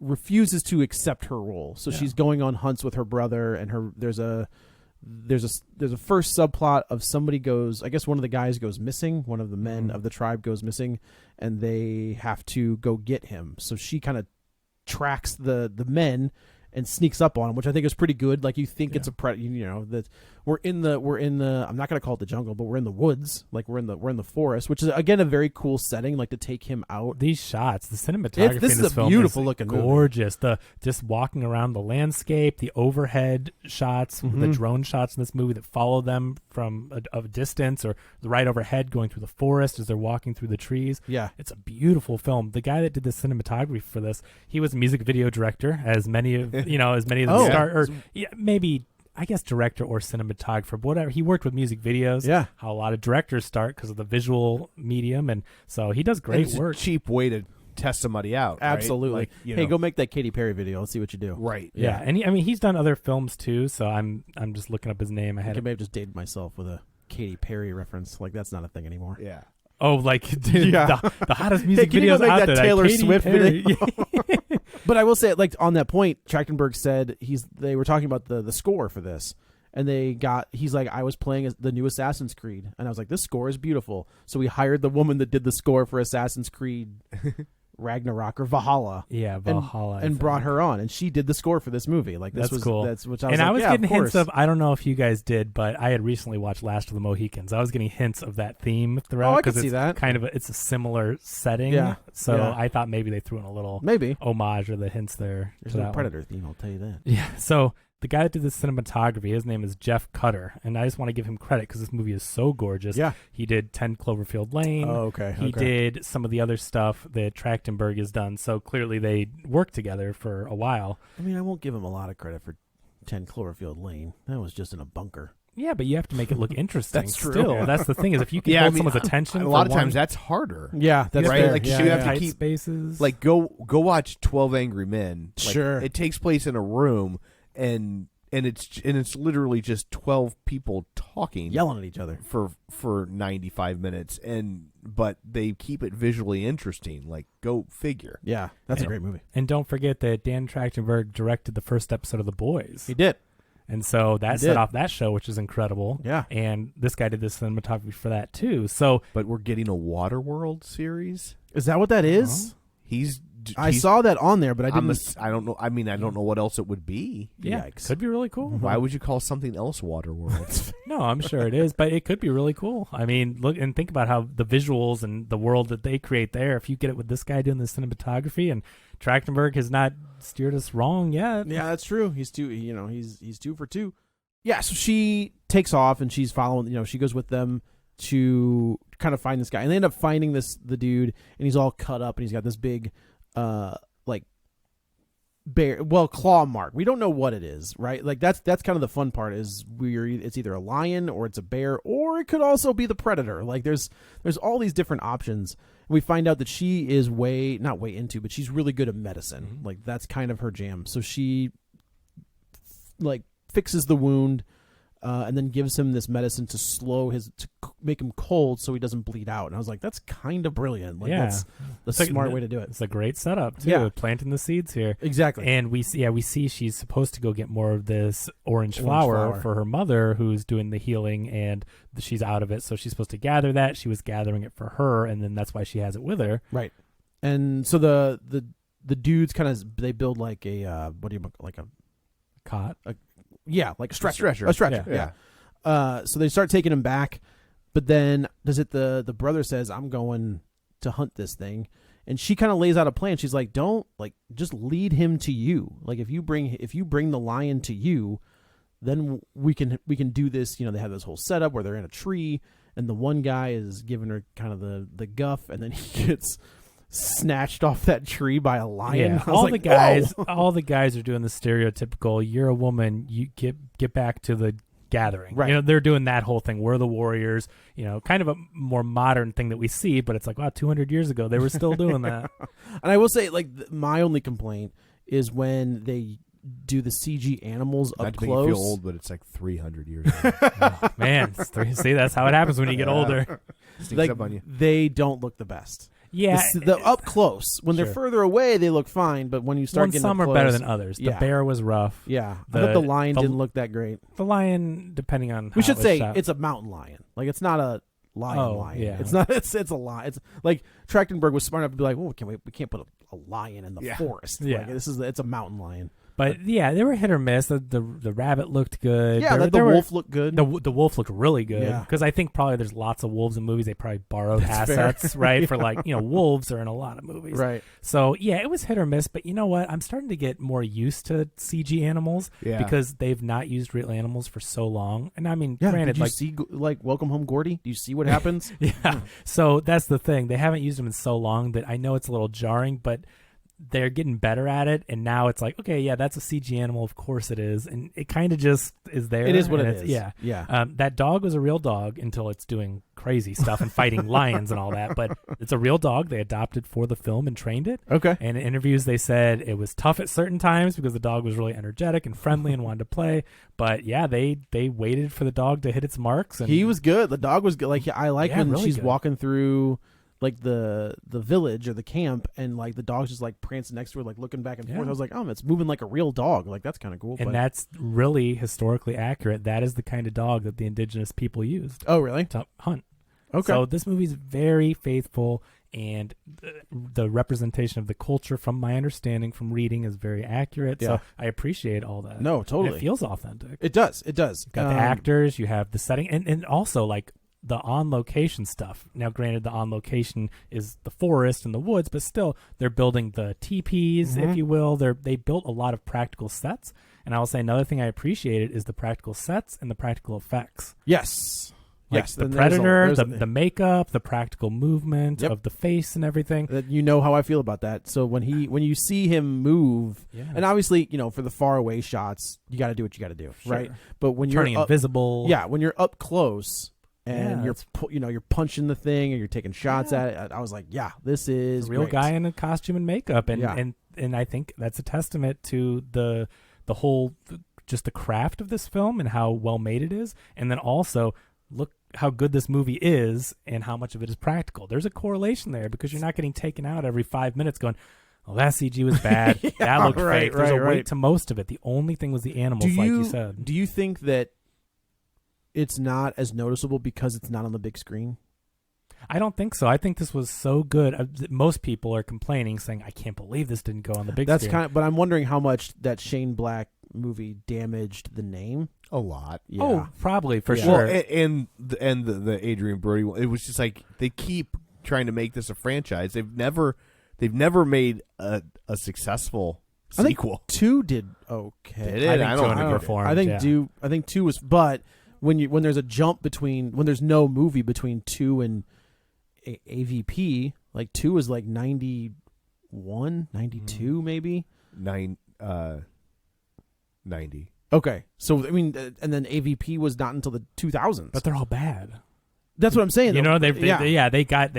C: refuses to accept her role. So she's going on hunts with her brother, and there's a first subplot of somebody goes, I guess one of the guys goes missing, one of the men of the tribe goes missing, and they have to go get him. So she kind of tracks the men and sneaks up on him, which I think is pretty good. Like you think it's a that we're in the I'm not going to call it the jungle, but we're in the woods. Like we're in the forest, which is again a very cool setting. Like to take him out.
D: These shots, the cinematography
C: This
D: in this
C: is a
D: film
C: beautiful
D: is
C: looking movie.
D: gorgeous. The just walking around the landscape, the overhead shots, the drone shots in this movie that follow them from a distance or right overhead going through the forest as they're walking through the trees.
C: Yeah.
D: It's a beautiful film. The guy that did the cinematography for this, he was a music video director, as many of the maybe I guess director or cinematographer, but whatever. He worked with music videos.
C: Yeah.
D: How a lot of directors start because of the visual medium, and so he does great work.
B: It's a cheap way to test somebody out.
C: Absolutely.
B: Right? Like,
C: hey, go make that Katy Perry video. Let's see what you do.
B: Right.
D: Yeah, and he's done other films too. So I'm just looking up his name.
C: I may have just dated myself with a Katy Perry reference. Like that's not a thing anymore.
B: Yeah.
D: Oh, like the hottest music
C: can you
D: videos
C: go make
D: out
C: that
D: there.
C: Taylor
D: Katy
C: Swift
D: Perry.
C: video? But I will say, like on that point, Trachtenberg said they were talking about the score for this, and he's like, I was playing the new Assassin's Creed, and I was like, this score is beautiful. So we hired the woman that did the score for Assassin's Creed Ragnarok or Valhalla.
D: Yeah, Valhalla.
C: And brought her on, and she did the score for this movie. Like this was
D: cool.
C: That's which I
D: was
C: was
D: getting hints of. I don't know if you guys did, but I had recently watched Last of the Mohicans. I was getting hints of that theme throughout
C: I could see that.
D: It's a similar setting.
C: Yeah.
D: So
C: Yeah.
D: I thought maybe they threw in a little
C: homage
D: or the hints there.
C: There's no Predator theme, I'll tell you that.
D: Yeah. So the guy that did the cinematography, his name is Jeff Cutter, and I just want to give him credit because this movie is so gorgeous.
C: Yeah.
D: He did 10 Cloverfield Lane.
C: Oh, okay.
D: He did some of the other stuff that Trachtenberg has done, so clearly they worked together for a while.
C: I mean, I won't give him a lot of credit for 10 Cloverfield Lane. That was just in a bunker.
D: Yeah, but you have to make it look interesting.
C: That's true.
D: Still, that's the thing is if you can hold someone's attention,
B: a lot of times that's harder.
C: Yeah, that's
B: right.
C: fair.
B: Like
C: yeah,
B: you have
C: yeah.
B: to keep
D: spaces.
B: Like go watch 12 Angry Men. Like,
C: sure,
B: it takes place in a room and it's literally just 12 people talking,
C: yelling at each other
B: for 95 minutes, but they keep it visually interesting. Like, go figure.
C: Yeah, that's a great movie.
D: And don't forget that Dan Trachtenberg directed the first episode of The Boys.
C: He did.
D: And so that set off that show, which is incredible.
C: Yeah.
D: And this guy did the cinematography for that too. So,
B: but we're getting a Waterworld series.
C: Is that what that is? I saw that on there, but I didn't.
B: I don't know. I mean, I don't know what else it would be.
D: Yeah,
C: Yikes.
D: could be really cool.
B: Why would you call something else Waterworld?
D: No, I'm sure it is, but it could be really cool. I mean, look and think about how the visuals and the world that they create there. If you get it with this guy doing the cinematography, and Trachtenberg has not steered us wrong yet.
C: Yeah, that's true. He's 2 for 2. Yeah, so she takes off and she's following. She goes with them to kind of find this guy, and they end up finding the dude, and he's all cut up, and he's got this big. Claw mark. We don't know what it is, right? Like that's kind of the fun part is it's either a lion or it's a bear, or it could also be the predator. Like there's all these different options. And we find out that she is not way into, but she's really good at medicine.
D: Mm-hmm.
C: Like that's kind of her jam. So she fixes the wound. And then gives him this medicine to make him cold so he doesn't bleed out. And I was like, that's kind of brilliant. Like, that's the smart way to do it.
D: It's a great setup too.
C: Yeah.
D: Planting the seeds here.
C: Exactly.
D: And we see she's supposed to go get more of this orange flower for her mother who's doing the healing, and she's out of it. So she's supposed to gather that. She was gathering it for her, and then that's why she has it with her.
C: Right. And so the dudes they build like a like a
D: cot.
C: Yeah, like a stretcher.
B: A stretcher.
C: Yeah. So they start taking him back, but then the brother says, I'm going to hunt this thing. And she kind of lays out a plan. She's like, don't just lead him to you. Like if you bring the lion to you, then we can do this. They have this whole setup where they're in a tree and the one guy is giving her kind of the guff, and then he gets snatched off that tree by a lion.
D: Yeah, all the guys are doing the stereotypical, you're a woman, you get back to the gathering.
C: Right.
D: They're doing that whole thing. We're the warriors, kind of a more modern thing that we see, but it's like, wow, 200 years ago, they were still doing that.
C: And I will say, my only complaint is when they do the CG animals up close.
B: Not to feel old, but it's like 300 years ago.
D: Oh, man, see, that's how it happens when you get older.
B: Sneaks up on you.
C: They don't look the best.
D: Yeah,
C: the up close. When they're further away, they look fine. But when you start getting
D: some
C: up
D: are
C: close,
D: better than others. The bear was rough.
C: Yeah, I thought the lion didn't look that great.
D: The lion, depending on
C: we
D: how
C: should
D: it was
C: say
D: shot.
C: it's a mountain lion. Like it's not a lion.
D: Yeah.
C: It's not. It's a lion. It's like Trachtenberg was smart enough to be like, we can't put a lion in the forest.
D: Yeah,
C: like, it's a mountain lion.
D: But yeah, they were hit or miss. The rabbit looked good.
C: Yeah, the wolf looked good.
D: The wolf looked really good.
C: Yeah.
D: Because I think probably there's lots of wolves in movies. They probably borrowed assets, right? For wolves are in a lot of movies.
C: Right.
D: So yeah, it was hit or miss. But you know what? I'm starting to get more used to CG animals because they've not used real animals for so long. And I mean, granted,
C: did you see Welcome Home, Gordy? Do you see what happens?
D: Yeah. So that's the thing. They haven't used them in so long that I know it's a little jarring, but they're getting better at it, and now it's like, okay, yeah, that's a CG animal, of course it is, and it kind of just is there.
C: It is what it is.
D: Yeah. That dog was a real dog until it's doing crazy stuff and fighting lions and all that, but it's a real dog. They adopted for the film and trained it.
C: Okay.
D: And in interviews, they said it was tough at certain times because the dog was really energetic and friendly and wanted to play. But yeah, they waited for the dog to hit its marks. And
C: he was good. The dog was good. Like I like when
D: really
C: she's
D: good.
C: walking through like the village or the camp, and like the dog's just like prancing next to her, like looking back and forth. I was like, oh, it's moving like a real dog. Like that's kind of cool.
D: And that's really historically accurate. That is the kind of dog that the indigenous people used.
C: Oh, really?
D: To hunt.
C: Okay.
D: So this movie's very faithful, and the representation of the culture, from my understanding from reading, is very accurate.
C: Yeah.
D: So I appreciate all that.
C: No, totally.
D: And it feels authentic.
C: It does. It does.
D: You've got the actors, you have the setting, and also like the on-location stuff. Now, granted, the on-location is the forest and the woods, but still, they're building the teepees, if you will. They built a lot of practical sets, and I will say another thing I appreciated is the practical sets and the practical effects.
C: Yes.
D: Like
C: yes.
D: the predator, the makeup, the practical movement of the face and everything.
C: You know how I feel about that. So when you see him move, and obviously, for the far away shots, you got to do what you got to do, right? But when
D: Turning
C: you're
D: invisible,
C: when you're up close and you're punching the thing or you're taking shots at it, I was like, this is
D: a real
C: great.
D: guy in a costume and makeup, and I think that's a testament to the whole just the craft of this film and how well made it is, and then also look how good this movie is and how much of it is practical. There's a correlation there because you're not getting taken out every 5 minutes going, oh, that CG was bad. That looked fake. There's a weight to most of it. The only thing was the animals, like you said.
C: Do you think that it's not as noticeable because it's not on the big screen?
D: I don't think so. I think this was so good. Most people are complaining, saying, I can't believe this didn't go on the big screen.
C: But I'm wondering how much that Shane Black movie damaged the name.
B: A lot.
C: Yeah.
D: Oh, probably, for
B: Well,
D: sure.
B: and the Adrian Brody one, it was just like they keep trying to make this a franchise. They've never made a successful sequel.
C: I think 2 did okay.
B: Did it?
D: I think 2 underperformed.
C: I think 2 was, but when there's a jump between, when there's no movie between 2 and AVP, like 2 is like 91, 92 maybe
B: 90.
C: Okay, so I mean, and then AVP was not until the 2000s.
D: But they're all bad.
C: That's what I'm saying.
D: They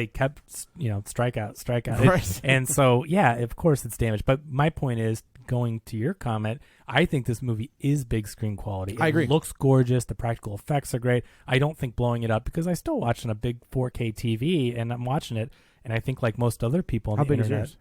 D: kept strikeout,
C: Right.
D: And so of course it's damaged. But my point is, going to your comment, I think this movie is big screen quality.
C: I agree.
D: It looks gorgeous. The practical effects are great. I don't think blowing it up, because I still watch on a big 4K TV, and I'm watching it, and I think like most other people on the internet,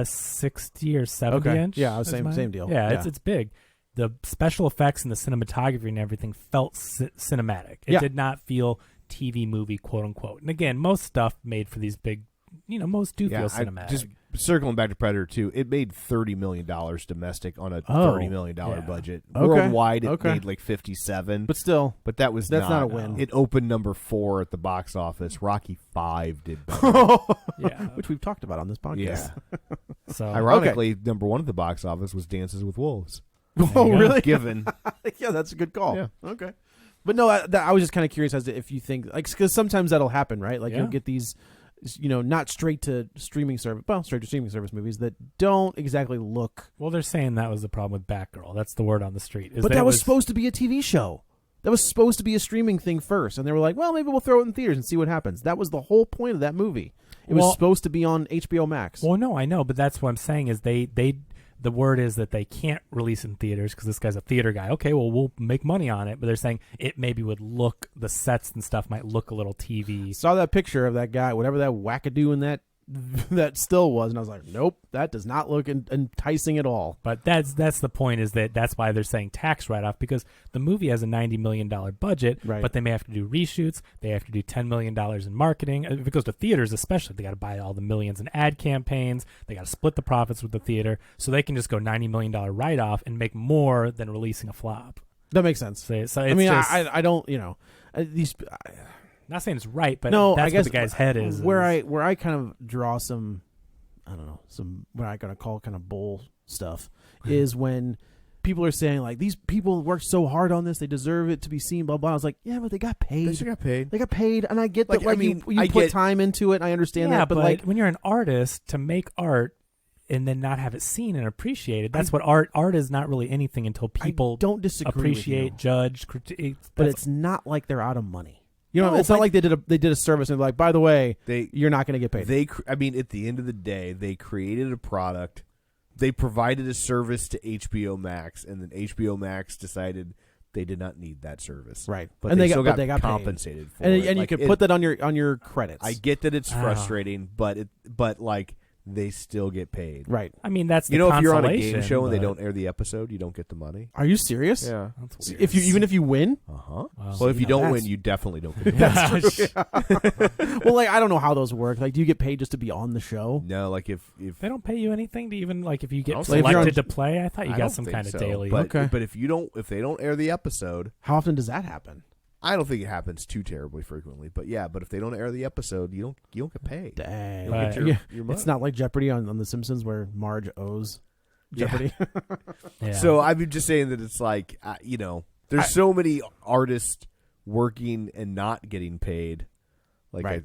D: 60 or 70 inch.
C: Yeah, same deal.
D: Yeah, it's big. The special effects and the cinematography and everything felt cinematic. It did not feel TV movie, quote unquote. And again, most stuff made for these big, most do feel cinematic.
B: Just circling back to Predator 2, it made $30 million domestic on a $30 million budget.
C: Okay.
B: Worldwide, it made like 57.
C: But still,
B: that's
C: not a win.
B: It opened number 4 at the box office. Rocky 5 did better.
C: Which we've talked about on this podcast.
B: Yeah.
D: So
B: ironically, number 1 at the box office was Dances with Wolves.
C: Oh, really?
B: Given.
C: Yeah, that's a good call.
B: Yeah.
C: Okay. But no, I was just kind of curious as to if you think, like, because sometimes that'll happen, right? Like you'll get these, not straight to streaming service movies that don't exactly look.
D: Well, they're saying that was the problem with Batgirl. That's the word on the street.
C: But that was supposed to be a TV show. That was supposed to be a streaming thing first, and they were like, well, maybe we'll throw it in theaters and see what happens. That was the whole point of that movie. It was supposed to be on HBO Max.
D: Well, no, I know, but that's what I'm saying is the word is that they can't release in theaters because this guy's a theater guy. Okay, well, we'll make money on it, but they're saying it maybe would look, the sets and stuff might look a little TV.
C: Saw that picture of that guy, whatever that wackadoo in that that still was, and I was like, nope, that does not look enticing at all.
D: But that's the point, is that's why they're saying tax write-off, because the movie has a $90 million budget,
C: Right.
D: but they may have to do reshoots. They have to do $10 million in marketing. If it goes to theaters especially, they got to buy all the millions in ad campaigns. They got to split the profits with the theater, so they can just go $90 million write-off and make more than releasing a flop.
C: That makes sense.
D: So it's
C: I mean,
D: just,
C: I don't, these.
D: not saying it's right, but
C: No,
D: that's
C: I guess
D: what the guy's head is.
C: Where I kind of draw some, I don't know, some what I gotta call kind of bull stuff is when people are saying like, these people worked so hard on this, they deserve it to be seen, blah blah. I was like, yeah, but they got paid.
B: They should got paid.
C: They got paid, and I get that.
B: Like,
C: Like,
B: I mean,
C: you
B: I
C: put
B: get-
C: time into it. And I understand
D: yeah,
C: that, but like,
D: when you're an artist, to make art and then not have it seen and appreciated, that's what art is. Not really anything until people
C: I don't disagree
D: appreciate,
C: with you,
D: judge, critique.
C: but it's not like they're out of money. You know,
D: No,
C: it's not
D: but-
C: like they did a service and they're like, by the way,
B: They
C: you're not going to get paid.
B: I mean, at the end of the day, they created a product. They provided a service to HBO Max, and then HBO Max decided they did not need that service.
C: Right.
B: But
C: And
B: they
C: they got-
B: still
C: but
B: got
C: they got paid.
B: compensated for
C: and
B: it.
C: and you
B: Like,
C: could
B: it-
C: put that on your credits.
B: I get that it's
D: Oh.
B: frustrating, but like they still get paid.
C: right.
D: I mean, that's the
B: You know, if you're on a game
D: consolation,
B: show and they
D: but-
B: don't air the episode, you don't get the money.
C: Are you serious?
B: Yeah.
D: That's weird.
C: If you win,
B: Uh huh.
D: Wow.
B: Well, if you don't
C: that's-
B: win, you definitely don't get the money.
C: well, like I don't know how those work. Like, do you get paid just to be on the show?
B: No, like if
D: They don't pay you anything to even, like, if you
B: I
D: get
B: don't
C: think- Like, if you're
D: selected to
C: on-
D: play. I thought you
B: I
D: got
B: don't
D: some
B: think
D: kind of
B: so,
D: daily.
B: But,
C: Okay.
B: but if they don't air the episode,
C: How often does that happen?
B: I don't think it happens too terribly frequently. But yeah, but if they don't air the episode, you don't get paid.
C: Dang.
B: You don't get
D: Right.
B: your,
C: Yeah.
B: your money.
C: It's not like Jeopardy on The Simpsons where Marge owes Jeopardy.
D: Yeah.
B: So I'm just saying that it's like there's so many artists working and not getting paid. Like
C: Right.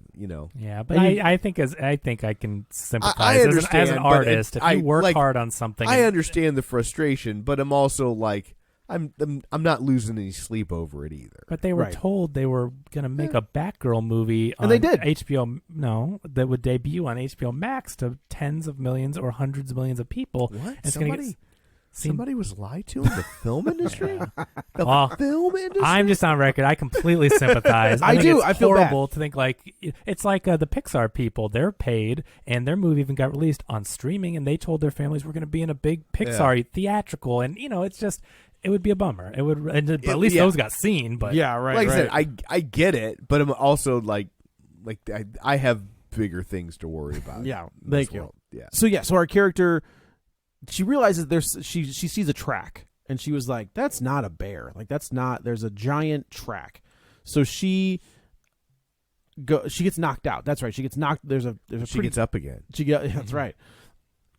D: yeah, but
C: And
D: I think I can sympathize
B: I
D: as
B: understand,
D: an
B: but
D: artist.
B: it-
D: If you work
B: like,
D: hard on something,
B: I
D: and-
B: understand the frustration, but I'm also like I'm not losing any sleep over it either.
D: But they were
C: Right.
D: told they were going to make a Batgirl movie on
C: And they did.
D: HBO. No, that would debut on HBO Max to tens of millions or hundreds of millions of people.
B: What?
D: And it's gonna get
B: Somebody was lied to in the film industry? The
D: Well,
B: film industry?
D: I'm just on record. I completely sympathize.
C: I
D: think
C: do.
D: It's
C: I feel bad.
D: horrible to think like it's like the Pixar people. They're paid, and their movie even got released on streaming, and they told their families we're going to be in a big Pixar theatrical, and it's just. It would be a bummer. It would, but at least those got seen. But
C: yeah, right.
B: like
C: right.
B: I said, I get it, but I'm also like I have bigger things to worry about.
C: Yeah,
B: in this
C: thank you.
B: world. Yeah.
C: So our character, she realizes she sees a track, and she was like, "That's not a bear. Like there's a giant track." So she gets knocked out. That's right. She gets knocked.
B: She gets up again.
C: That's right.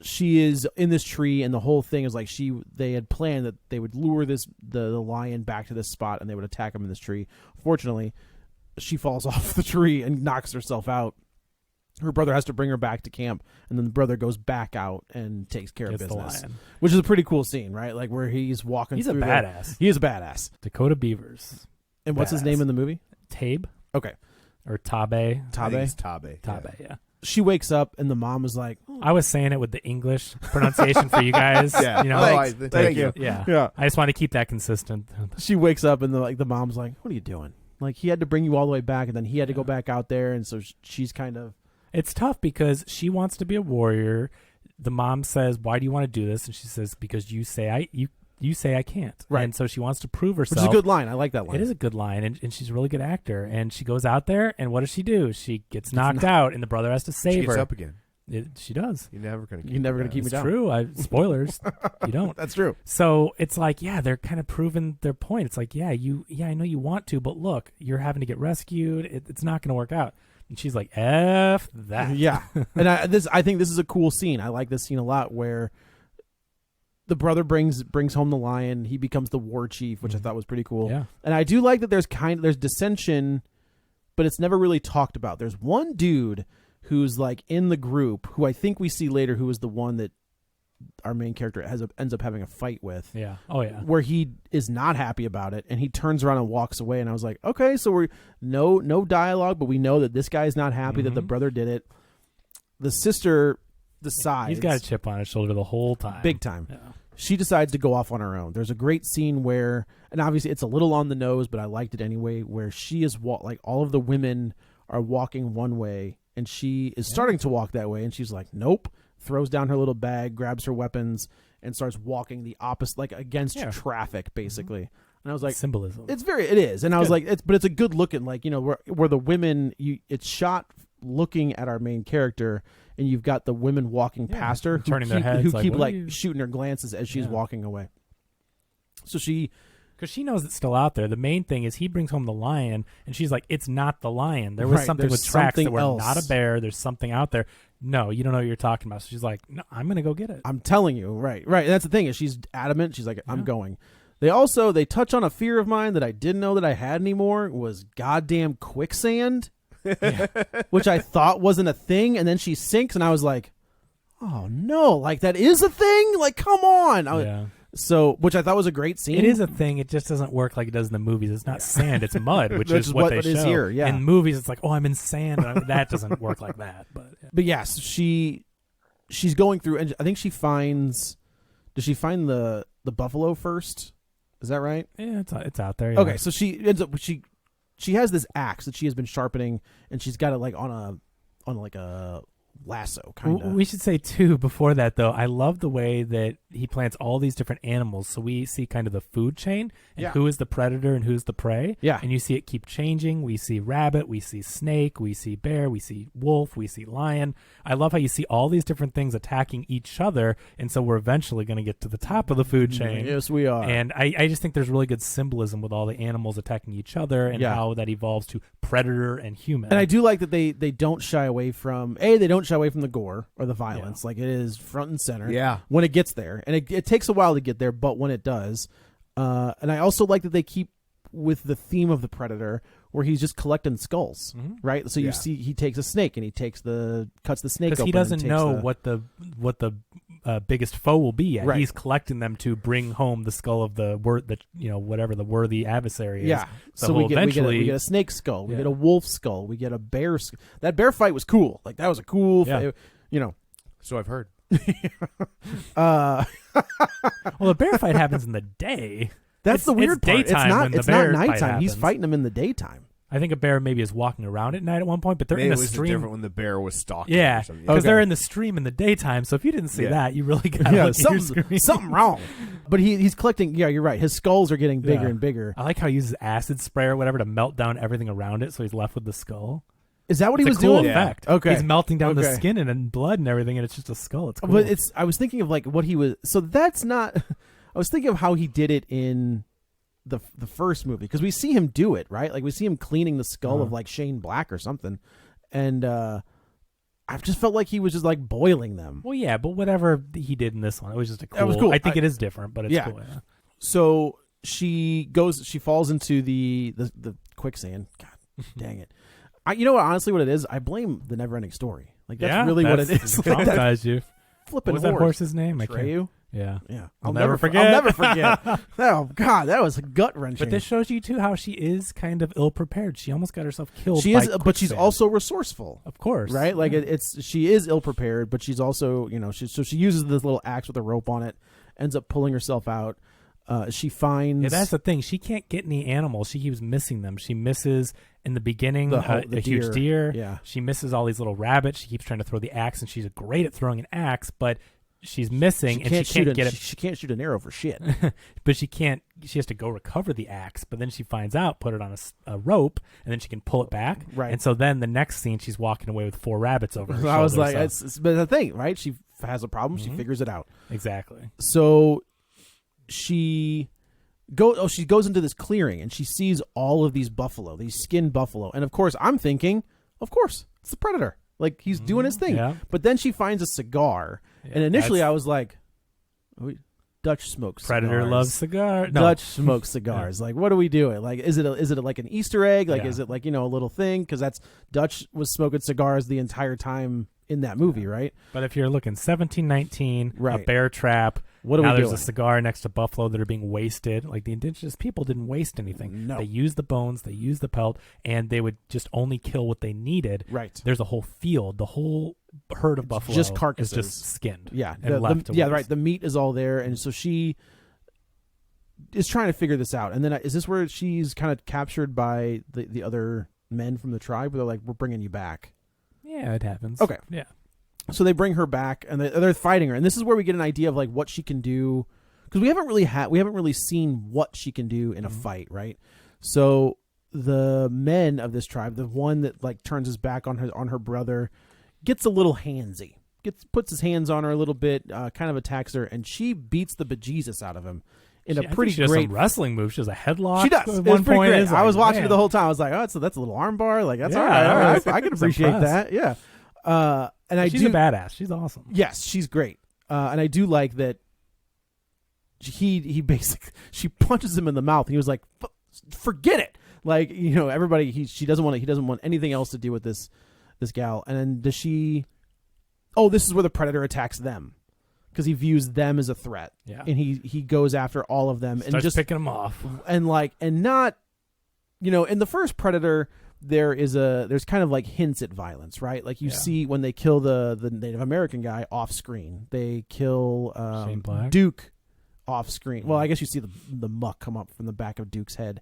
C: She is in this tree, and the whole thing is like they had planned that they would lure the lion back to this spot, and they would attack him in this tree. Fortunately, she falls off the tree and knocks herself out. Her brother has to bring her back to camp, and then the brother goes back out and takes care
D: Gets
C: of
D: the
C: business,
D: lion.
C: which is a pretty cool scene, right? Like where he's walking.
D: He's a
C: through
D: badass.
C: He is a badass.
D: Dakota Beavers,
C: And what's his
D: Badass.
C: name in the movie?
D: Tabe
C: Okay,
D: or Tabe.
B: I think
C: Tabe.
B: it's Tabe.
D: Tabe, yeah.
C: She wakes up, and the mom is like,
D: I was saying it with the English pronunciation for you guys.
B: Yeah.
D: You know,
B: Thank you.
D: Yeah.
C: Yeah.
D: I just want to keep that consistent.
C: She wakes up, and the mom's like, "What are you doing? Like he had to bring you all the way back, and then he had to go back out there, and so she's kind of."
D: It's tough because she wants to be a warrior. The mom says, "Why do you want to do this?" And she says, "Because you say I can't."
C: Right.
D: And so she wants to prove herself.
C: Which is a good line. I like that line.
D: It is a good line, and she's a really good actor. And she goes out there, and what does she do? She gets knocked out, and the brother has to
B: She
D: save
B: gets
D: her.
B: up again.
D: She does.
B: You're never gonna.
C: You're never gonna keep me
D: It's
C: down.
D: true. Spoilers. You don't.
C: That's true.
D: So it's like, yeah, they're kind of proving their point. It's like, yeah, I know you want to, but look, you're having to get rescued. It's not going to work out. And she's like, F that.
C: Yeah, and I think this is a cool scene. I like this scene a lot where the brother brings home the lion. He becomes the war chief, which I thought was pretty cool.
D: Yeah.
C: And I do like that there's dissension, but it's never really talked about. There's one dude who's like in the group who I think we see later, who is the one that our main character ends up having a fight with.
D: Yeah. Oh, yeah.
C: Where he is not happy about it, and he turns around and walks away. And I was like, okay, so we're no dialogue, but we know that this guy's not happy that the brother did it. The sister decides
D: He's got a chip on his shoulder the whole time.
C: big time.
D: Yeah.
C: She decides to go off on her own. There's a great scene where, and obviously it's a little on the nose, but I liked it anyway, where she is like all of the women are walking one way and she is starting to walk that way, and she's like, nope, throws down her little bag, grabs her weapons, and starts walking the opposite, like against traffic, basically. And I was like,
D: symbolism.
C: It is. And I was like, it's a good looking, like, where the women, it's shot looking at our main character, and you've got the women walking past her,
D: turning their heads,
C: who keep like shooting her glances as she's walking away. So
D: because she knows it's still out there. The main thing is he brings home the lion, and she's like, it's not the lion. There was something with tracks that were not a bear. There's something out there. No, you don't know what you're talking about. So she's like, no, I'm going to go get it.
C: I'm telling you, right. And that's the thing, is she's adamant. She's like, I'm going. They touch on a fear of mine that I didn't know that I had anymore, was goddamn quicksand, which I thought wasn't a thing. And then she sinks, and I was like, oh no, like that is a thing? Like, come on. So, which I thought was a great scene.
D: It is a thing. It just doesn't work like it does in the movies. It's not sand. It's mud, which is what they show.
C: Is here,
D: In movies, it's like, oh, I'm in sand. That doesn't work like that. But
C: yes, she's going through, and I think she finds. Does she find the buffalo first? Is that right?
D: Yeah, it's out there. Yeah.
C: Okay, so she ends up she has this axe that she has been sharpening, and she's got it like on a lasso kind of.
D: We should say too before that though, I love the way that he plants all these different animals, so we see kind of the food chain and who is the predator and who's the prey. And you see it keep changing. We see rabbit, we see snake, we see bear, we see wolf, we see lion. I love how you see all these different things attacking each other, and so we're eventually going to get to the top of the food chain.
C: Yes, we are.
D: And I just think there's really good symbolism with all the animals attacking each other and how that evolves to predator and human.
C: And I do like that they don't shy away from the gore or the violence. Like, it is front and center when it gets there. And it takes a while to get there, but when it does. And I also like that they keep with the theme of the predator, where he's just collecting skulls, right? So you see he takes a snake and he cuts the snake open.
D: Because he doesn't know what the biggest foe will be yet. He's collecting them to bring home the skull of whatever the worthy adversary is.
C: Yeah. So we get a snake skull, we get a wolf skull, we get a bear. That bear fight was cool. Like, that was a cool fight,
B: So I've heard.
D: Well, the bear fight happens in the day.
C: That's the weird part. It's not nighttime. He's fighting them in the daytime.
D: I think a bear maybe is walking around at night at one point, but they're in the stream.
B: Different when the bear was stalking.
D: Yeah, because they're in the stream in the daytime. So if you didn't see that, you really got
C: something wrong. But he's collecting. Yeah, you're right. His skulls are getting bigger and bigger.
D: I like how he uses acid spray or whatever to melt down everything around it, so he's left with the skull.
C: Is that what he was
D: cool
C: doing?
D: Effect.
C: Yeah. Okay,
D: he's melting down the skin and blood and everything, and it's just a skull. It's cool.
C: But I was thinking of like what he was. So that's not. I was thinking of how he did it in the first movie, because we see him do it, right? Like, we see him cleaning the skull of like Shane Black or something, and I've just felt like he was just like boiling them.
D: Well, yeah, but whatever he did in this one, it was just it was cool. I think it is different, but it's cool. Yeah.
C: So she falls into the quicksand. God dang it! You know what? Honestly, what it is, I blame the Neverending Story. Like, that's really what it is.
D: Traumatized you.
C: Flipping.
D: What was that horse's name?
C: Treyu?
D: Yeah.
C: I'll never forget. I'll never forget. Oh God, that was gut wrenching.
D: But this shows you too how she is kind of ill prepared. She almost got herself killed.
C: She is, but she's also resourceful.
D: Of course,
C: right? Like she is ill prepared, but she's also she uses this little axe with a rope on it, ends up pulling herself out. She finds.
D: Yeah, that's the thing. She can't get any animals. She keeps missing them. She misses in the beginning a huge deer.
C: Yeah.
D: She misses all these little rabbits. She keeps trying to throw the axe, and she's great at throwing an axe, but she's missing, and she can't get it.
C: She can't shoot an arrow for shit.
D: But she can't. She has to go recover the axe. But then she finds out, put it on a rope, and then she can pull it back.
C: Right.
D: And so then the next scene, she's walking away with 4 rabbits over her shoulder.
C: I was like, it's the thing, right? She has a problem. She figures it out.
D: Exactly.
C: So she goes into this clearing, and she sees all of these buffalo, these skinned buffalo, and of course I'm thinking, of course it's the predator. Like, he's doing his thing. Yeah. But then she finds a cigar. Yeah, and initially I was like, Dutch smokes cigars.
D: Predator loves cigars.
C: No. Dutch smokes cigars. Like, what are we doing? Like, is it like an Easter egg? Like, is it like, a little thing? Because Dutch was smoking cigars the entire time in that movie, right?
D: But if you're looking 1719, a bear trap.
C: What are we doing?
D: There's a cigar next to buffalo that are being wasted. Like, the indigenous people didn't waste anything.
C: No.
D: They used the bones, they used the pelt, and they would just only kill what they needed.
C: Right.
D: There's a whole field, the whole herd of buffalo
C: just carcasses.
D: is just skinned.
C: Yeah.
D: And left to waste.
C: Right. The meat is all there, and so she is trying to figure this out. And then is this where she's kind of captured by the other men from the tribe, where they're like, we're bringing you back?
D: Yeah, Yeah, it happens.
C: Okay.
D: Yeah.
C: So they bring her back, and they're fighting her, and this is where we get an idea of like what she can do, because we haven't really seen what she can do in a fight, right? So the men of this tribe, the one that like turns his back on her brother, gets a little handsy, puts his hands on her a little bit, kind of attacks her, and she beats the bejesus out of him in a pretty
D: she does
C: great
D: some wrestling move. She does a headlock.
C: She does.
D: At
C: It's
D: one
C: pretty
D: point.
C: great.
D: It's like,
C: I was watching
D: man.
C: it the whole time. I was like, oh, that's a little arm bar. Like that's
D: Yeah,
C: all right. All right. I can
D: was
C: appreciate
D: impressed.
C: that. Yeah. And
D: She's a badass. She's awesome.
C: Yes, she's great. And I do like that. He basically, she punches him in the mouth, and he was like, forget it. Like, you know, everybody. He doesn't want anything else to do with this gal. And then does she? Oh, this is where the predator attacks them, because he views them as a threat.
D: Yeah.
C: And he goes after all of them and just
D: picking them off.
C: And not, you know, in the first Predator, there's kind of like hints at violence, right? Like you see when they kill the Native American guy off screen, they kill
D: Shane Black?
C: Duke off screen. Well, I guess you see the muck come up from the back of Duke's head.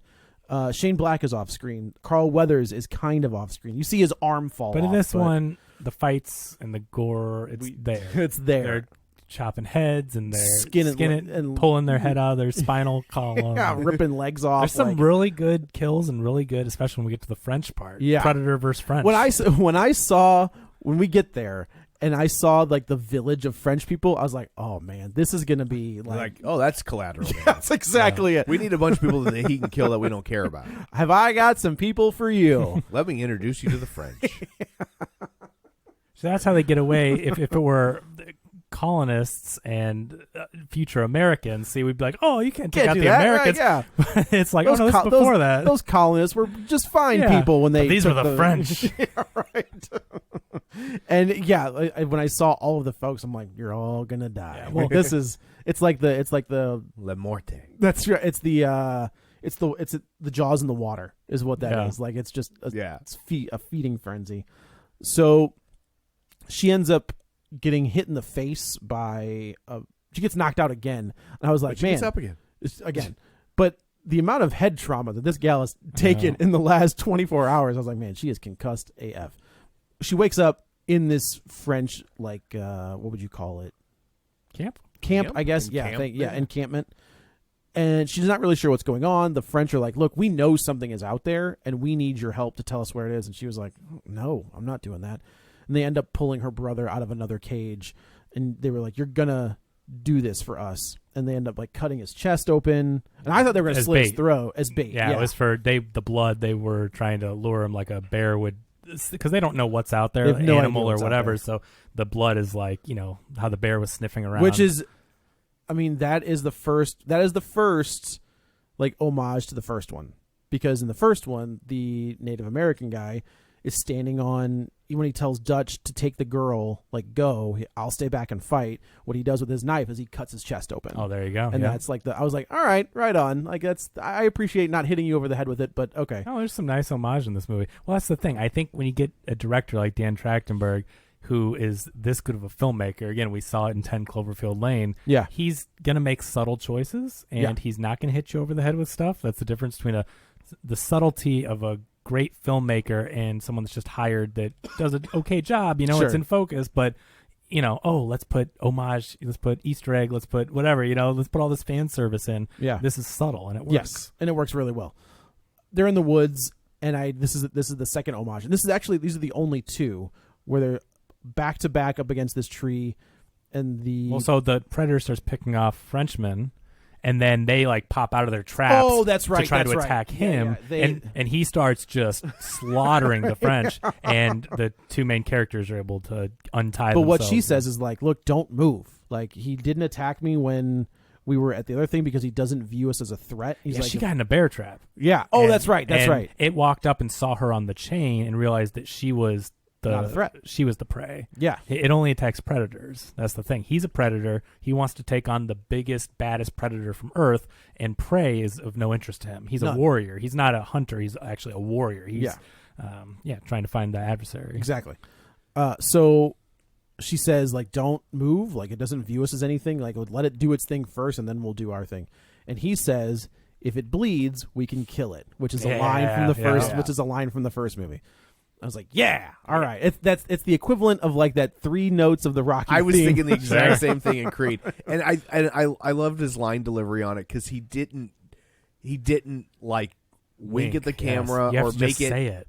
C: Shane Black is off screen. Carl Weathers is kind of off screen. You see his arm fall
D: But
C: off.
D: in this one, the fights and the gore, it's there.
C: It's there.
D: They're chopping heads and they're
C: Skinning
D: and pulling their head out of their spinal column.
C: Yeah, ripping legs off.
D: There's some really good kills and really good, especially when we get to the French part.
C: Yeah.
D: Predator versus French.
C: When we get there and I saw like the village of French people, I was like, oh man, this is gonna be like
B: oh, that's collateral.
C: that's exactly it.
B: We need a bunch of people that he can kill that we don't care about.
C: Have I got some people for you?
B: Let me introduce you to the French.
D: So that's how they get away. If it were colonists and future Americans, see, we'd be like, oh, you can't take out
C: do
D: the
C: that,
D: Americans.
C: right? Yeah.
D: It's like, oh no, this is before that.
C: Those colonists were just fine
D: Yeah.
C: people when they.
D: But these were
C: took
D: the French.
C: Yeah, right. And yeah, when I saw all of the folks, I'm like, you're all gonna die.
D: Yeah, well,
C: it's like the
B: La Morte.
C: That's right. It's the Jaws in the water is what that is. Like it's just it's a feeding frenzy. So she ends up getting hit in the face by she gets knocked out again, and I was like,
B: But she
C: man,
B: gets up again.
C: again. But the amount of head trauma that this gal has taken in the last 24 hours, I was like, man, she is concussed AF. She wakes up in this French, like, what would you call it?
D: Camp,
C: I guess. Encampment. And she's not really sure what's going on. The French are like, look, we know something is out there, and we need your help to tell us where it is. And she was like, no, I'm not doing that. And they end up pulling her brother out of another cage, and they were like, you're gonna do this for us. And they end up like cutting his chest open, and I thought they were gonna slit his throat as bait.
D: Yeah, it was for the blood. They were trying to lure him like a bear would, because they don't know what's out there,
C: no
D: animal or
C: idea
D: whatever. So the blood is like, you know, how the bear was sniffing around,
C: which is, I mean, that is the first like homage to the first one, because in the first one, the Native American guy is standing on, when he tells Dutch to take the girl, like, go, I'll stay back and fight. What he does with his knife is he cuts his chest open.
D: Oh, there you go.
C: And that's like I was like, all right, right on. Like I appreciate not hitting you over the head with it, but okay.
D: Oh, there's some nice homage in this movie. Well, that's the thing. I think when you get a director like Dan Trachtenberg, who is this good of a filmmaker, again, we saw it in 10 Cloverfield Lane.
C: Yeah.
D: He's going to make subtle choices, and he's not going to hit you over the head with stuff. That's the difference between the subtlety of a great filmmaker and someone that's just hired that does an okay job. You know,
C: Sure.
D: It's in focus, but, you know, let's put homage, let's put Easter egg, let's put whatever, you know, let's put all this fan service in.
C: Yeah.
D: This is subtle, and it works.
C: Yes, and it works really well. They're in the woods, and this is the second homage. And these are the only two where they're back to back up against this tree, and
D: so the predator starts picking off Frenchmen, and then they like pop out of their traps.
C: Oh, that's right.
D: To try
C: that's
D: to
C: right.
D: attack him,
C: Yeah,
D: and he starts just slaughtering the French, and the two main characters are able to untie.
C: But what
D: themselves.
C: she says is like, look, don't move. Like, he didn't attack me when we were at the other thing because he doesn't view us as a threat. He's like,
D: she got in a bear trap.
C: Yeah. Oh, that's right. That's
D: and
C: right.
D: It walked up and saw her on the chain and realized that she was
C: not a threat.
D: She was the prey.
C: Yeah.
D: It only attacks predators. That's the thing. He's a predator. He wants to take on the biggest, baddest predator from Earth, and prey is of no interest to him. He's a warrior. He's not a hunter. He's actually a warrior. He's trying to find the adversary.
C: Exactly. So she says, like, don't move. Like, it doesn't view us as anything. Like, let it do its thing first, and then we'll do our thing. And he says, if it bleeds, we can kill it, which is a line from the first, which is a line from the first movie. I was like, yeah, all right. It's the equivalent of like that 3 notes of the Rocky
B: I was
C: theme.
B: thinking the exact same thing in Creed, and I loved his line delivery on it because he didn't like wink at the camera
D: yes.
B: or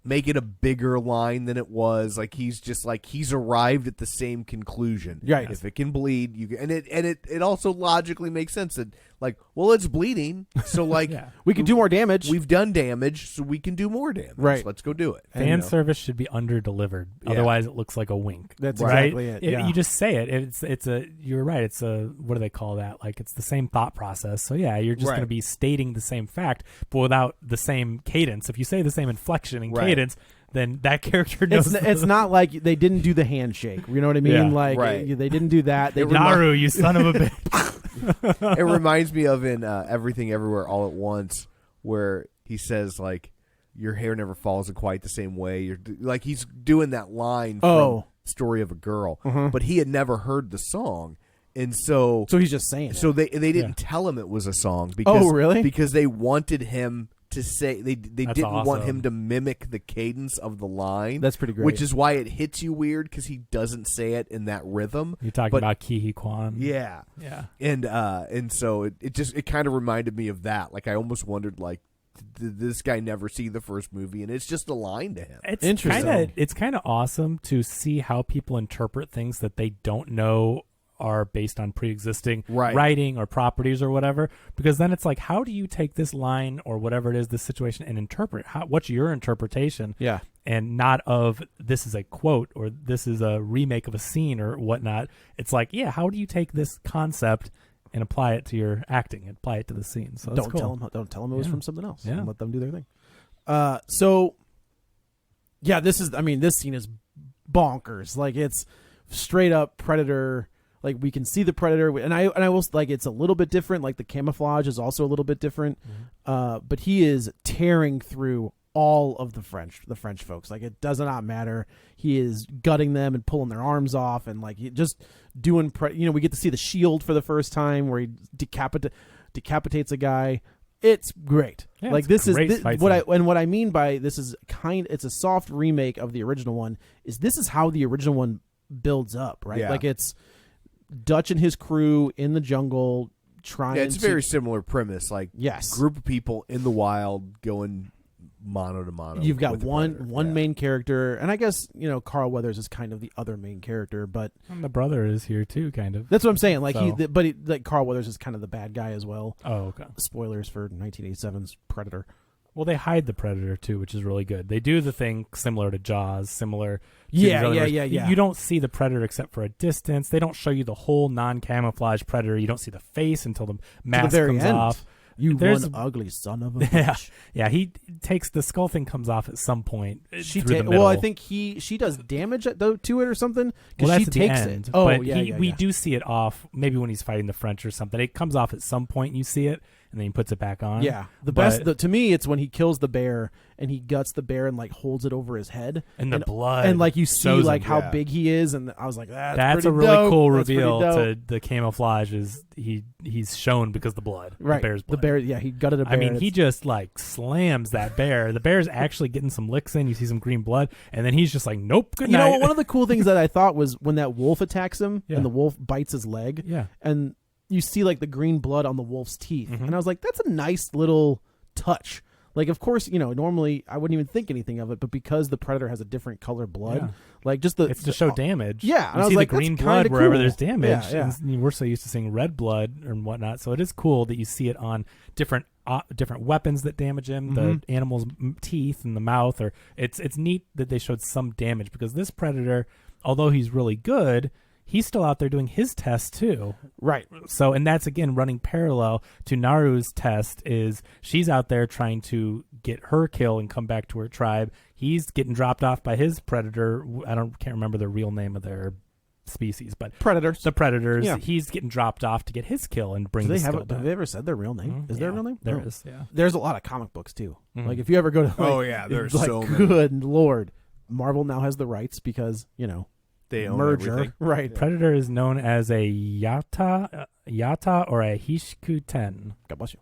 D: Make
B: it a bigger line than it was. Like he's just like he's arrived at the same conclusion.
C: Right.
B: If it can bleed, you and it also logically makes sense that like, well, it's bleeding, so like
C: we can do more damage.
B: We've done damage, so we can do more damage.
C: Right.
B: Let's go do it.
D: Fan service should be under-delivered. Otherwise, it looks like a wink.
C: That's
D: right?
C: exactly it. Yeah.
D: You just say it. You're right. It's a, what do they call that? Like, it's the same thought process. So, yeah, you're just going to be stating the same fact, but without the same cadence. If you say the same inflection and cadence, then that character knows.
C: It's not like they didn't do the handshake. You know what I mean?
D: Yeah.
C: Like, they didn't do that. They
D: Naru, you son of a bitch.
B: It reminds me of in Everything Everywhere All at Once, where he says like, "Your hair never falls in quite the same way." You're like he's doing that line from Story of a Girl, but he had never heard the song, and so
C: he's just saying it.
B: So they didn't tell him it was a song because
C: really?
B: Because they wanted him to say they didn't want
D: awesome.
B: him to mimic the cadence of the line.
C: That's pretty great.
B: Which is why it hits you weird because he doesn't say it in that rhythm.
D: You're talking about Ki Kwan.
B: Yeah. And so it kind of reminded me of that. Like I almost wondered like did this guy never see the first movie and it's just a line to him.
D: It's
C: interesting.
D: It's kind of awesome to see how people interpret things that they don't know are based on pre-existing writing or properties or whatever, because then it's like, how do you take this line or whatever it is, this situation, and interpret what's your interpretation?
C: Yeah.
D: And not of this is a quote or this is a remake of a scene or whatnot. It's like, how do you take this concept and apply it to your acting and apply it to the scene? So
C: don't tell them it was from something else.
D: Yeah.
C: Let them do their thing. This scene is bonkers. Like it's straight up Predator. Like we can see the Predator, and I will like it's a little bit different. Like the camouflage is also a little bit different, but he is tearing through all of the French folks. Like it does not matter. He is gutting them and pulling their arms off, and like just doing. We get to see the shield for the first time where he decapitates a guy. It's great.
D: Yeah,
C: like
D: it's
C: what I mean by this is it's a soft remake of the original one. This is how the original one builds up, right?
B: Yeah.
C: Like it's Dutch and his crew in the jungle trying.
B: Yeah, it's a very similar premise. Like
C: yes,
B: group of people in the wild going mano to mano.
C: You've got
B: with the
C: one
B: Predator.
C: main character, and I guess Carl Weathers is kind of the other main character, but
D: and the brother is here too, kind of.
C: That's what I'm saying. Like
D: so.
C: Carl Weathers is kind of the bad guy as well.
D: Oh, okay.
C: Spoilers for 1987's Predator.
D: Well, they hide the Predator too, which is really good. They do the thing similar to Jaws, similar. To
C: Yeah.
D: You don't see the Predator except for a distance. They don't show you the whole non-camouflage Predator. You don't see the face until the mask comes off.
C: One ugly son of a bitch.
D: Yeah. He takes the skull thing comes off at some point. Through the middle.
C: Well, I think she does damage to it or something because she
D: that's
C: takes
D: the end.
C: it. Oh,
D: but
C: we
D: do see it off. Maybe when he's fighting the French or something, it comes off at some point. And you see it. And then he puts it back on.
C: Yeah, to me, it's when he kills the bear and he guts the bear and like holds it over his head,
D: and the blood,
C: and like you see like how big he is, and I was like, that's
D: a really
C: dope.
D: cool reveal to the camouflage. Is he's shown because the blood,
C: right?
D: The bear's blood.
C: The bear, he gutted a bear.
D: I mean, he just like slams that bear. The bear's actually getting some licks in. You see some green blood, and then he's just like, nope, good night.
C: One of the cool things that I thought was when that wolf attacks him and the wolf bites his leg, and you see like the green blood on the wolf's teeth. And I was like, that's a nice little touch. Like, of course, normally I wouldn't even think anything of it, but because the Predator has a different color blood, like just
D: it's to show damage.
C: Yeah. And
D: you
C: I was
D: see
C: like,
D: the green
C: that's
D: blood
C: kinda
D: wherever
C: cool.
D: there's damage.
C: Yeah.
D: And we're so used to seeing red blood and whatnot. So it is cool that you see it on different weapons that damage him, the animal's teeth and the mouth. Or it's neat that they showed some damage because this Predator, although he's really good, he's still out there doing his test too.
C: Right.
D: So, and that's again running parallel to Naru's test is she's out there trying to get her kill and come back to her tribe. He's getting dropped off by his predator. Can't remember the real name of their species, but
C: Predators.
D: The Predators.
C: Yeah.
D: He's getting dropped off to get his kill and bring the skill back.
C: Have they ever said their real name? Is there a real name?
D: There is, yeah.
C: There's a lot of comic books too. Like if you ever go to
B: there's
C: like,
B: so many.
C: Good Lord. Marvel now has the rights because,
B: they own
C: merger,
B: everything.
C: right?
D: Predator is known as a Yata or a Hishkuten.
C: God bless you.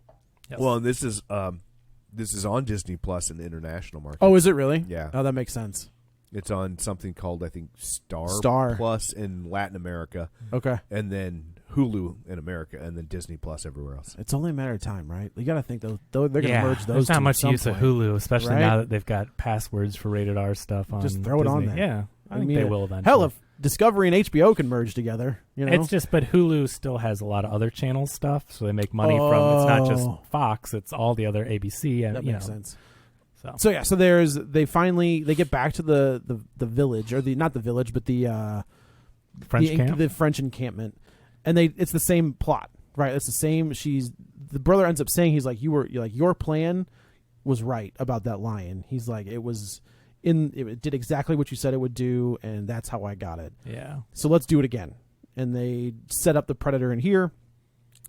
D: Yes.
B: Well, and this is on Disney Plus in the international market.
C: Oh, is it really?
B: Yeah.
C: Oh, that makes sense.
B: It's on something called, I think,
C: Star
B: Plus in Latin America.
C: Okay.
B: And then Hulu in America, and then Disney Plus everywhere else.
C: It's only a matter of time, right? You got to think, though, they're going to merge those
D: There's not
C: two
D: much
C: at some
D: use
C: point,
D: of Hulu, especially
C: right?
D: now that they've got passwords for rated R stuff on
C: Just throw it on
D: Disney.
C: there.
D: Yeah, I think
C: mean,
D: they will eventually.
C: Hell, if Discovery and HBO can merge together, you know?
D: It's just, but Hulu still has a lot of other channel stuff, so they make money from. It's not just Fox; it's all the other ABC.
C: That makes sense.
D: So
C: they get back to the village, or not the village, but the
D: French camp,
C: the French encampment, and it's the same plot, right? It's the same. The brother ends up saying, he's like, your plan was right about that lion. He's like, it did exactly what you said it would do, and that's how I got it.
D: Yeah.
C: So let's do it again. And they set up the predator in here,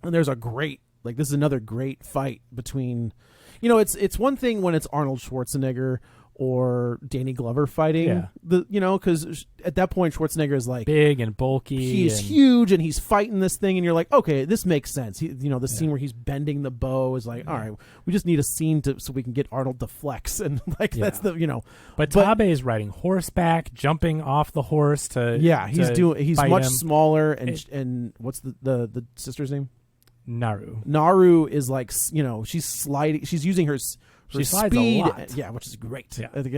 C: and there's this is another great fight between, it's one thing when it's Arnold Schwarzenegger or Danny Glover fighting, because at that point Schwarzenegger is like
D: big and bulky.
C: He's huge and he's fighting this thing, and you're like, okay, this makes sense. The scene where he's bending the bow is like, all right, we just need a scene so we can get Arnold to flex, and that's the.
D: But Taabe is riding horseback, jumping off the horse to.
C: Yeah, he's much
D: him.
C: smaller, and what's the sister's name?
D: Naru
C: is like, she's sliding. She's using her
D: she slides
C: speed,
D: a lot.
C: yeah, which is great.
D: Yeah.
C: I think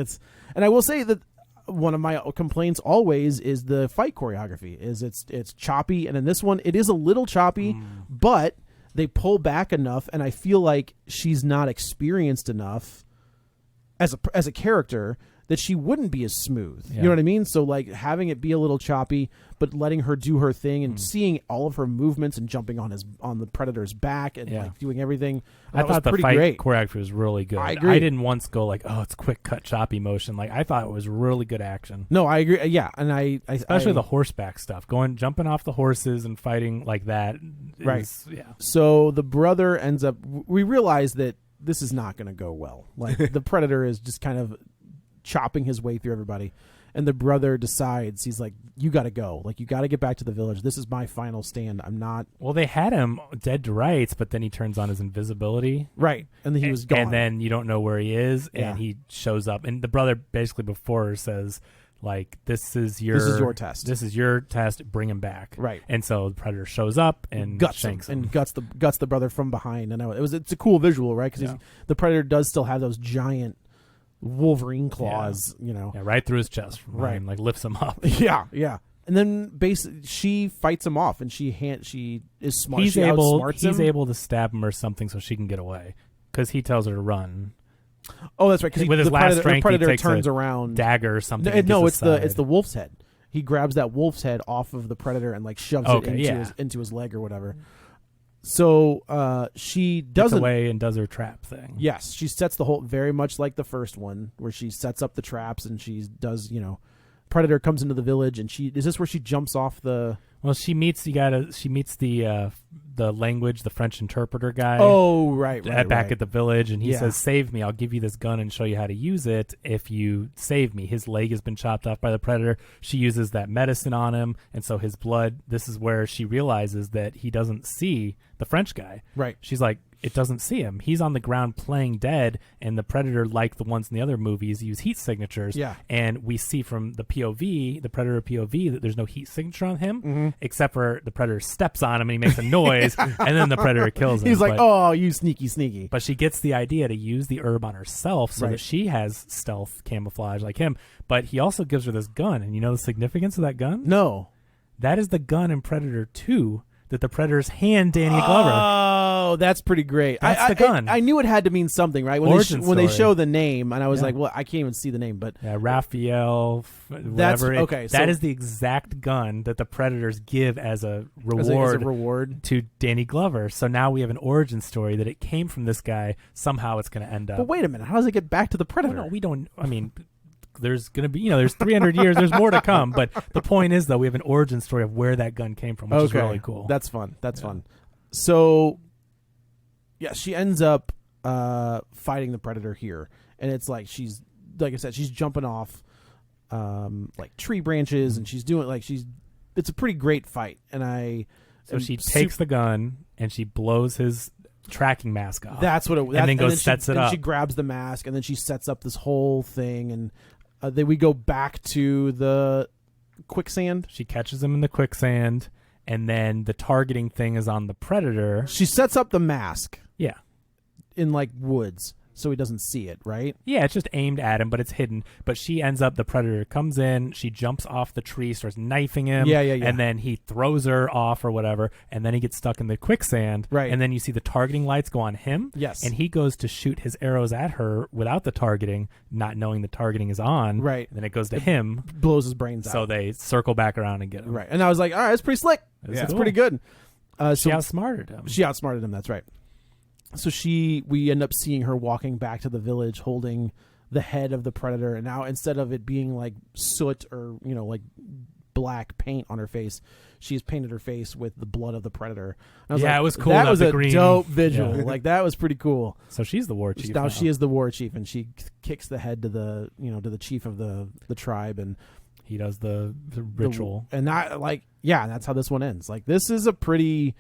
C: and I will say that one of my complaints always is the fight choreography. It's choppy, and in this one it is a little choppy, but they pull back enough, and I feel like she's not experienced enough as a character that she wouldn't be as smooth.
D: Yeah.
C: You know what I mean? So like having it be a little choppy, but letting her do her thing and seeing all of her movements and jumping on the predator's back and like doing everything.
D: I thought the
C: pretty
D: fight
C: great.
D: choreography was really good.
C: I agree.
D: I didn't once go like, oh, it's quick cut choppy motion. Like I thought it was really good action.
C: No, I agree. Yeah, and I
D: especially the horseback stuff, jumping off the horses and fighting like that.
C: Right.
D: Yeah.
C: So the brother ends up. We realize that this is not going to go well. Like the predator is just kind of chopping his way through everybody, and the brother decides, he's like, you got to go, like you got to get back to the village. This is my final stand. I'm not.
D: Well, they had him dead to rights, but then he turns on his invisibility,
C: right, and then he was gone,
D: and then you don't know where he is,
C: Yeah.
D: and he shows up, and the brother basically before says, like, this is your
C: test.
D: This is your test. Bring him back.
C: Right.
D: And so the predator shows up and shanks him.
C: and guts the brother from behind. And it's a cool visual, right? Because the predator does still have those giant Wolverine claws,
D: Yeah, right through his chest.
C: Right.
D: Like lifts him up.
C: Yeah. And then basically she fights him off, and she is smart.
D: He's
C: outsmarts him.
D: able to stab him or something so she can get away because he tells her to run.
C: Oh, that's right. Because
D: with his last strength,
C: the predator
D: he takes
C: turns
D: a
C: around
D: dagger or something.
C: No, it's the wolf's head. He grabs that wolf's head off of the predator and like shoves it into his leg or whatever. So she does
D: away and does her trap thing.
C: Yes, she sets the whole, very much like the first one, where she sets up the traps and she does. Predator comes into the village, and is this where she jumps off the?
D: Well, she meets the language, the French interpreter guy.
C: Oh, right.
D: Back at the village, and he says, "Save me! I'll give you this gun and show you how to use it if you save me." His leg has been chopped off by the predator. She uses that medicine on him, and so his blood. This is where she realizes that he doesn't see the French guy.
C: Right.
D: She's like, it doesn't see him. He's on the ground playing dead, and the predator, like the ones in the other movies, use heat signatures.
C: Yeah.
D: And we see from the POV, the predator POV, that there's no heat signature on him, except for the predator steps on him and he makes a noise, and then the predator kills him.
C: He's like, oh, you sneaky.
D: But she gets the idea to use the herb on herself so that she has stealth camouflage like him. But he also gives her this gun, and you know the significance of that gun?
C: No.
D: That is the gun in Predator 2 that the Predators hand Danny Glover.
C: Oh, that's pretty great.
D: That's the gun.
C: I knew it had to mean something, right? When they show the name, and I was like, well, I can't even see the name, but
D: Raphael, whatever. That is the exact gun that the Predators give as a reward to Danny Glover. So now we have an origin story that it came from this guy. Somehow it's going to end up.
C: But wait a minute, how does it get back to the Predator?
D: Well, no, we don't. I mean, there's going to be, there's 300 years. There's more to come. But the point is, though, we have an origin story of where that gun came from, which is really cool.
C: That's fun. Fun. So, yeah, she ends up fighting the Predator here. And it's like like I said, she's jumping off like tree branches, and she's doing it's a pretty great fight. And
D: so she takes the gun and she blows his tracking mask off.
C: That's what it was.
D: And then sets it up.
C: And she grabs the mask, and then she sets up this whole thing. And we go back to the quicksand.
D: She catches him in the quicksand, and then the targeting thing is on the predator.
C: She sets up the mask
D: Yeah.
C: in like woods so he doesn't see it, right?
D: Yeah, it's just aimed at him, but it's hidden. But she ends up, the predator comes in, she jumps off the tree, starts knifing him.
C: Yeah.
D: And then he throws her off or whatever, and then he gets stuck in the quicksand.
C: Right.
D: And then you see the targeting lights go on him.
C: Yes.
D: And he goes to shoot his arrows at her without the targeting, not knowing the targeting is on.
C: Right.
D: And then it goes to him.
C: Blows his brains out.
D: So they circle back around and get him.
C: Right. And I was like, all right, that's pretty slick.
D: That's
C: That's
D: cool.
C: pretty good.
D: She outsmarted him.
C: She outsmarted him. That's right. So we end up seeing her walking back to the village holding the head of the predator. And now instead of it being like soot or, like black paint on her face, she's painted her face with the blood of the predator. And I was
D: Yeah,
C: like,
D: it was cool,
C: That
D: not
C: was
D: the
C: a
D: green.
C: dope visual.
D: Yeah.
C: Like that was pretty cool.
D: So she's the war chief.
C: Now she is the war chief, and she kicks the head to the to the chief of the tribe, and
D: He does the ritual.
C: and that and that's how this one ends. Like this is a pretty.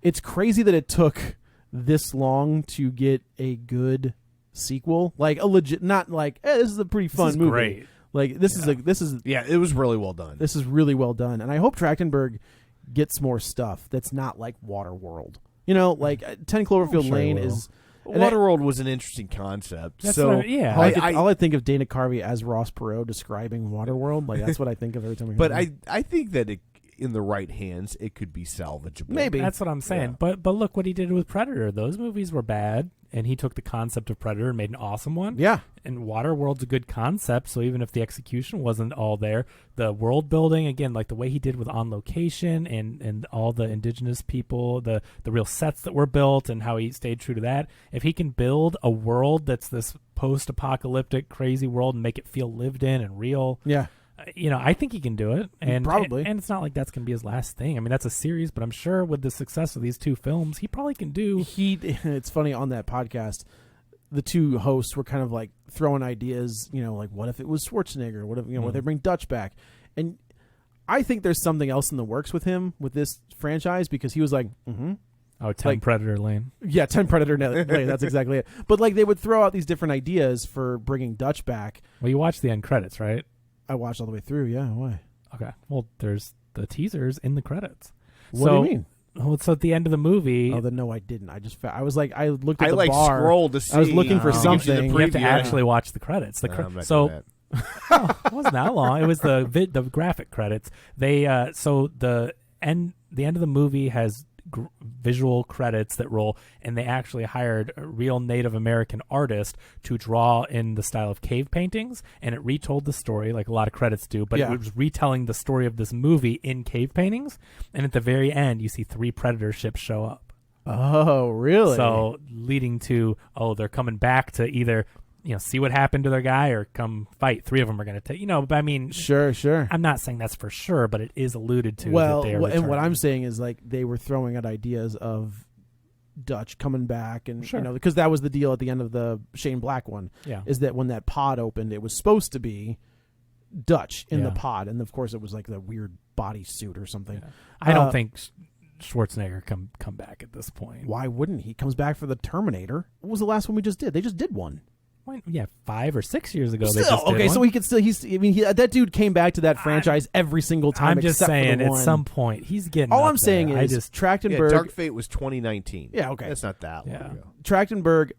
C: It's crazy that it took this long to get a good sequel, like a legit, not like this is a pretty fun
D: This is
C: movie.
D: great.
C: Like this is
B: Yeah, it was really well done.
C: this is really well done, and I hope Trachtenberg gets more stuff that's not like Waterworld. 10 Cloverfield
B: sure
C: Lane
B: he will.
C: is. and
B: Waterworld was an interesting concept.
D: That's
B: so
D: what yeah.
C: All I think of Dana Carvey as Ross Perot describing Waterworld. Like that's what I think of every time I hear
B: but
C: him.
B: I think that in the right hands, it could be salvageable.
C: Maybe.
D: That's what I'm saying. But look what he did with Predator. Those movies were bad, and he took the concept of Predator and made an awesome one.
C: Yeah.
D: And Waterworld's a good concept, so even if the execution wasn't all there, the world building, again, like the way he did with On Location and all the indigenous people, the real sets that were built and how he stayed true to that, if he can build a world that's this post-apocalyptic crazy world and make it feel lived in and real,
C: Yeah.
D: I think he can do it. And
C: Probably.
D: and it's not like that's going to be his last thing. I mean, that's a series, but I'm sure with the success of these two films, he probably can do.
C: It's funny on that podcast, the two hosts were kind of like throwing ideas, like what if it was Schwarzenegger? What if, what if they bring Dutch back? And I think there's something else in the works with him with this franchise because he was like,
D: Oh, 10 Predator Lane.
C: yeah, 10 Predator Lane. That's exactly it. But like they would throw out these different ideas for bringing Dutch back.
D: Well, you watched the end credits, right?
C: I watched all the way through. Yeah. Why?
D: Okay. Well, there's the teasers in the credits.
C: What do you mean?
D: Well, so at the end of the movie,
C: Oh, then no, I didn't. I was like, I looked at
B: I
C: the bar.
B: scrolled to see.
C: I was looking for
B: to give you the
C: something.
D: you have to
B: preview.
D: actually watch the credits.
B: I'm not
D: So
B: doing that.
D: it wasn't that long. It was the graphic credits. They so the end of the movie has visual credits that roll, and they actually hired a real Native American artist to draw in the style of cave paintings, and it retold the story like a lot of credits do, but
C: Yeah.
D: it was retelling the story of this movie in cave paintings. And at the very end, you see 3 Predator ships show up.
C: Oh, really?
D: So leading to, they're coming back to either, see what happened to their guy or come fight. 3 of them are going to take, but I mean,
C: Sure.
D: I'm not saying that's for sure, but it is alluded to.
C: Well,
D: that they are
C: and what
D: returning.
C: I'm saying is like they were throwing out ideas of Dutch coming back, and
D: Sure.
C: because that was the deal at the end of the Shane Black one.
D: Yeah.
C: Is that when that pod opened, it was supposed to be Dutch in the
D: Yeah.
C: pod, and of course it was like the weird bodysuit or something.
D: Yeah. I don't think Schwarzenegger come back at this point.
C: Why wouldn't he? Comes back for the Terminator. What was the last one we just did? They just did one.
D: Why, 5 or 6 years ago. they
C: Still,
D: just did
C: okay,
D: one.
C: so he could still. That dude came back to that franchise every single time.
D: I'm just
C: except for
D: saying,
C: the
D: at
C: one.
D: some point, he's getting.
C: All
D: up
C: I'm saying
D: there.
C: is
B: Yeah,
C: Trachtenberg.
B: Dark Fate was 2019.
C: Yeah, okay.
B: That's not that long
D: Yeah.
B: ago.
C: Trachtenberg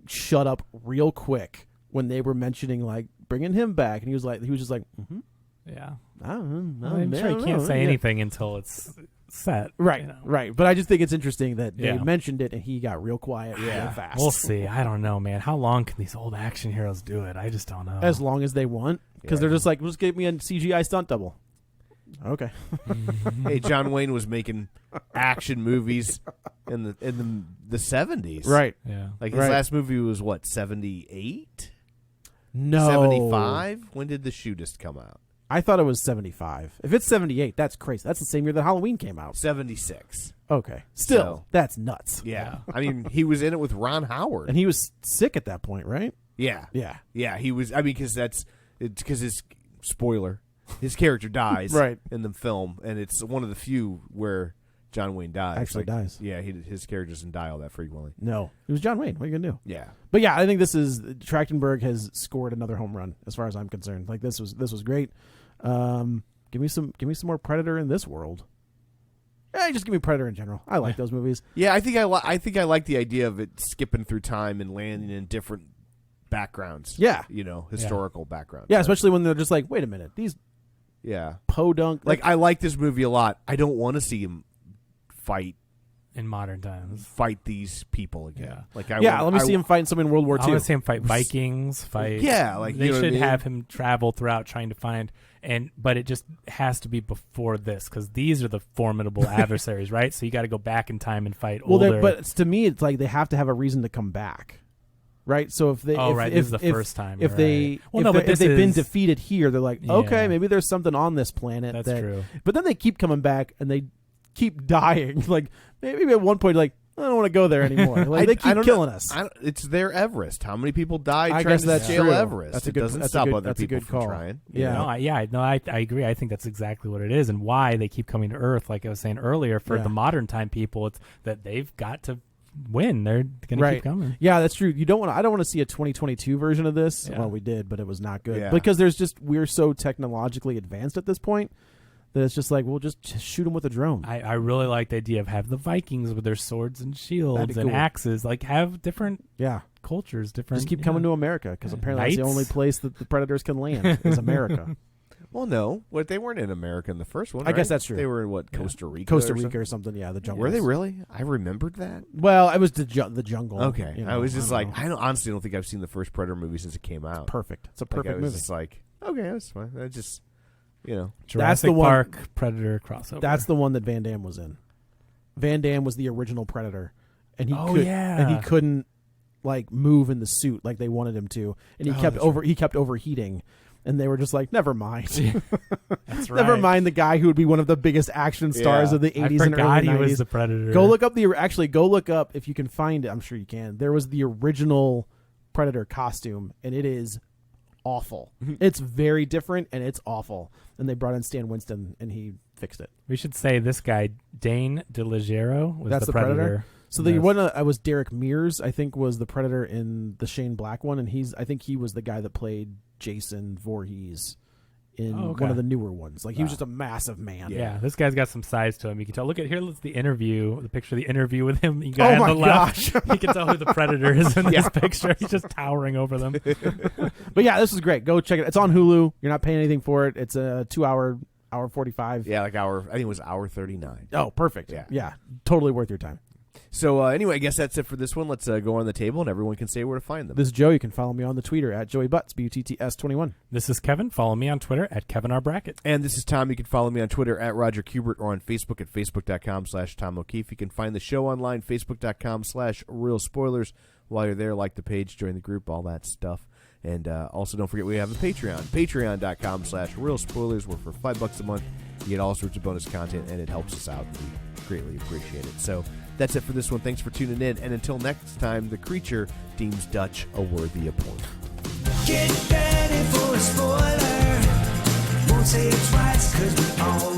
C: shut up real quick when they were mentioning like bringing him back, and he was just like,
D: yeah.
C: I don't know.
D: I'm sure he can't say
C: Yeah.
D: anything until it's set.
C: Right,
D: you know.
C: right. But I just think it's interesting that they
D: Yeah.
C: mentioned it and he got real quiet real fast.
D: We'll see. I don't know, man. How long can these old action heroes do it? I just don't know.
C: As long as they want, because they're just like, just give me a CGI stunt double. Okay.
B: Hey, John Wayne was making action movies in the 70s.
C: Right.
D: Yeah.
B: Like his
C: Right.
B: last movie was what, 78?
C: No.
B: 75? When did The Shootist come out?
C: I thought it was 75. If it's 78, that's crazy. That's the same year that Halloween came out.
B: 76.
C: Okay. Still,
B: So-
C: that's nuts.
B: Yeah. I mean, he was in it with Ron Howard.
C: And he was sick at that point, right?
B: yeah.
C: Yeah.
B: Yeah, he was. I mean, because his spoiler, his character dies
C: Right.
B: in the film, and it's one of the few where John Wayne dies.
C: Actually dies.
B: Yeah, his character doesn't die all that frequently.
C: No, it was John Wayne. What are you gonna do?
B: Yeah.
C: But yeah, I think Trachtenberg has scored another home run as far as I'm concerned. Like this was great. Give me some more Predator in this world. Just give me Predator in general. I like those movies.
B: Yeah, I think I like the idea of it skipping through time and landing in different backgrounds.
C: Yeah.
B: Historical backgrounds.
C: Yeah, especially when they're just like, wait a minute, these podunk.
B: Like I like this movie a lot. I don't want to see him fight
D: in modern times.
B: Fight these people again.
C: Yeah. Let me see him fighting someone in World War II.
D: I want to see him fight Vikings. They should have him travel throughout trying to find. But it just has to be before this because these are the formidable adversaries, right? So you got to go back in time and fight older.
C: But to me, it's like they have to have a reason to come back, right? So if they,
D: this is the first time.
C: If they've been defeated here, they're like, okay, maybe there's something on this planet.
D: That's true.
C: But then they keep coming back and they keep dying. Like maybe at one point, like I don't want to go there anymore. Like they keep killing us.
B: It's their Everest. How many people died
C: I
B: trying
C: guess
B: to
C: that's
B: scale
C: true.
B: Everest?
C: That's a
B: it
C: good,
B: doesn't
C: that's
B: stop
C: a good,
B: other
C: that's
B: people
C: a good
B: from
C: call.
B: trying.
C: Yeah.
D: I agree. I think that's exactly what it is, and why they keep coming to Earth. Like I was saying earlier, for the modern time people, it's that they've got to win. They're going to keep coming.
C: Yeah, that's true. I don't want to see a 2022 version of this. Yeah. Well, we did, but it was not good because we're so technologically advanced at this point that it's just like we'll just shoot them with a drone.
D: I really like the idea of have the Vikings with their swords and shields and axes, like have different cultures, different.
C: Just keep coming to America because apparently that's the only place that the Predators can land is America.
B: Well, no, they weren't in America in the first one.
C: I guess that's true.
B: They were in Costa Rica,
C: or something. Yeah, the jungle.
B: Were they really? I remembered that.
C: Well, it was the jungle.
B: Okay, I was just I honestly don't think I've seen the first Predator movie since it came out.
C: Perfect. It's a perfect movie.
B: Just like okay, that's fine. I just
D: Jurassic
C: that's the one,
D: Park Predator crossover.
C: That's the one that Van Damme was in. Van Damme was the original Predator, and he couldn't like move in the suit like they wanted him to, and he kept overheating, and they were just like, never mind.
D: That's right.
C: Never mind the guy who would be one of the biggest action stars of the 80s and early 90s.
D: He was the Predator.
C: Go look up if you can find it. I'm sure you can. There was the original Predator costume, and it is awful. It's very different, and it's awful. And they brought in Stan Winston, and he fixed it.
D: We should say this guy, Dane DiLiegro, was
C: That's
D: the Predator.
C: So the one I was Derek Mears, I think, was the Predator in the Shane Black one, and I think he was the guy that played Jason Voorhees in one of the newer ones. Like he was just a massive man.
D: Yeah, this guy's got some size to him. You can tell. Look at here. Let's the picture of the interview with him. You guy on the left. You can tell who the Predator is in this picture. He's just towering over them.
C: But yeah, this is great. Go check it. It's on Hulu. You're not paying anything for it. It's a 2-hour, hour 45.
B: Yeah, like I think it was hour 39.
C: Oh, perfect. Yeah, totally worth your time.
B: So anyway, I guess that's it for this one. Let's go on the table, and everyone can say where to find them.
C: This is Joe. You can follow me on the Twitter at Joey Butts, BUTTS21.
D: This is Kevin. Follow me on Twitter at KevinRBrackett.
B: And this is Tom. You can follow me on Twitter at Roger Kubert or on Facebook at Facebook.com/Tom O'Keefe. You can find the show online, Facebook.com/Real Spoilers. While you're there, like the page, join the group, all that stuff. And also don't forget we have a Patreon, Patreon.com/Real Spoilers, where for $5 a month you get all sorts of bonus content, and it helps us out. We greatly appreciate it. So that's it for this one. Thanks for tuning in. And until next time, the creature deems Dutch a worthy opponent.
A: Get ready for a spoiler. Won't say it twice, 'cause we all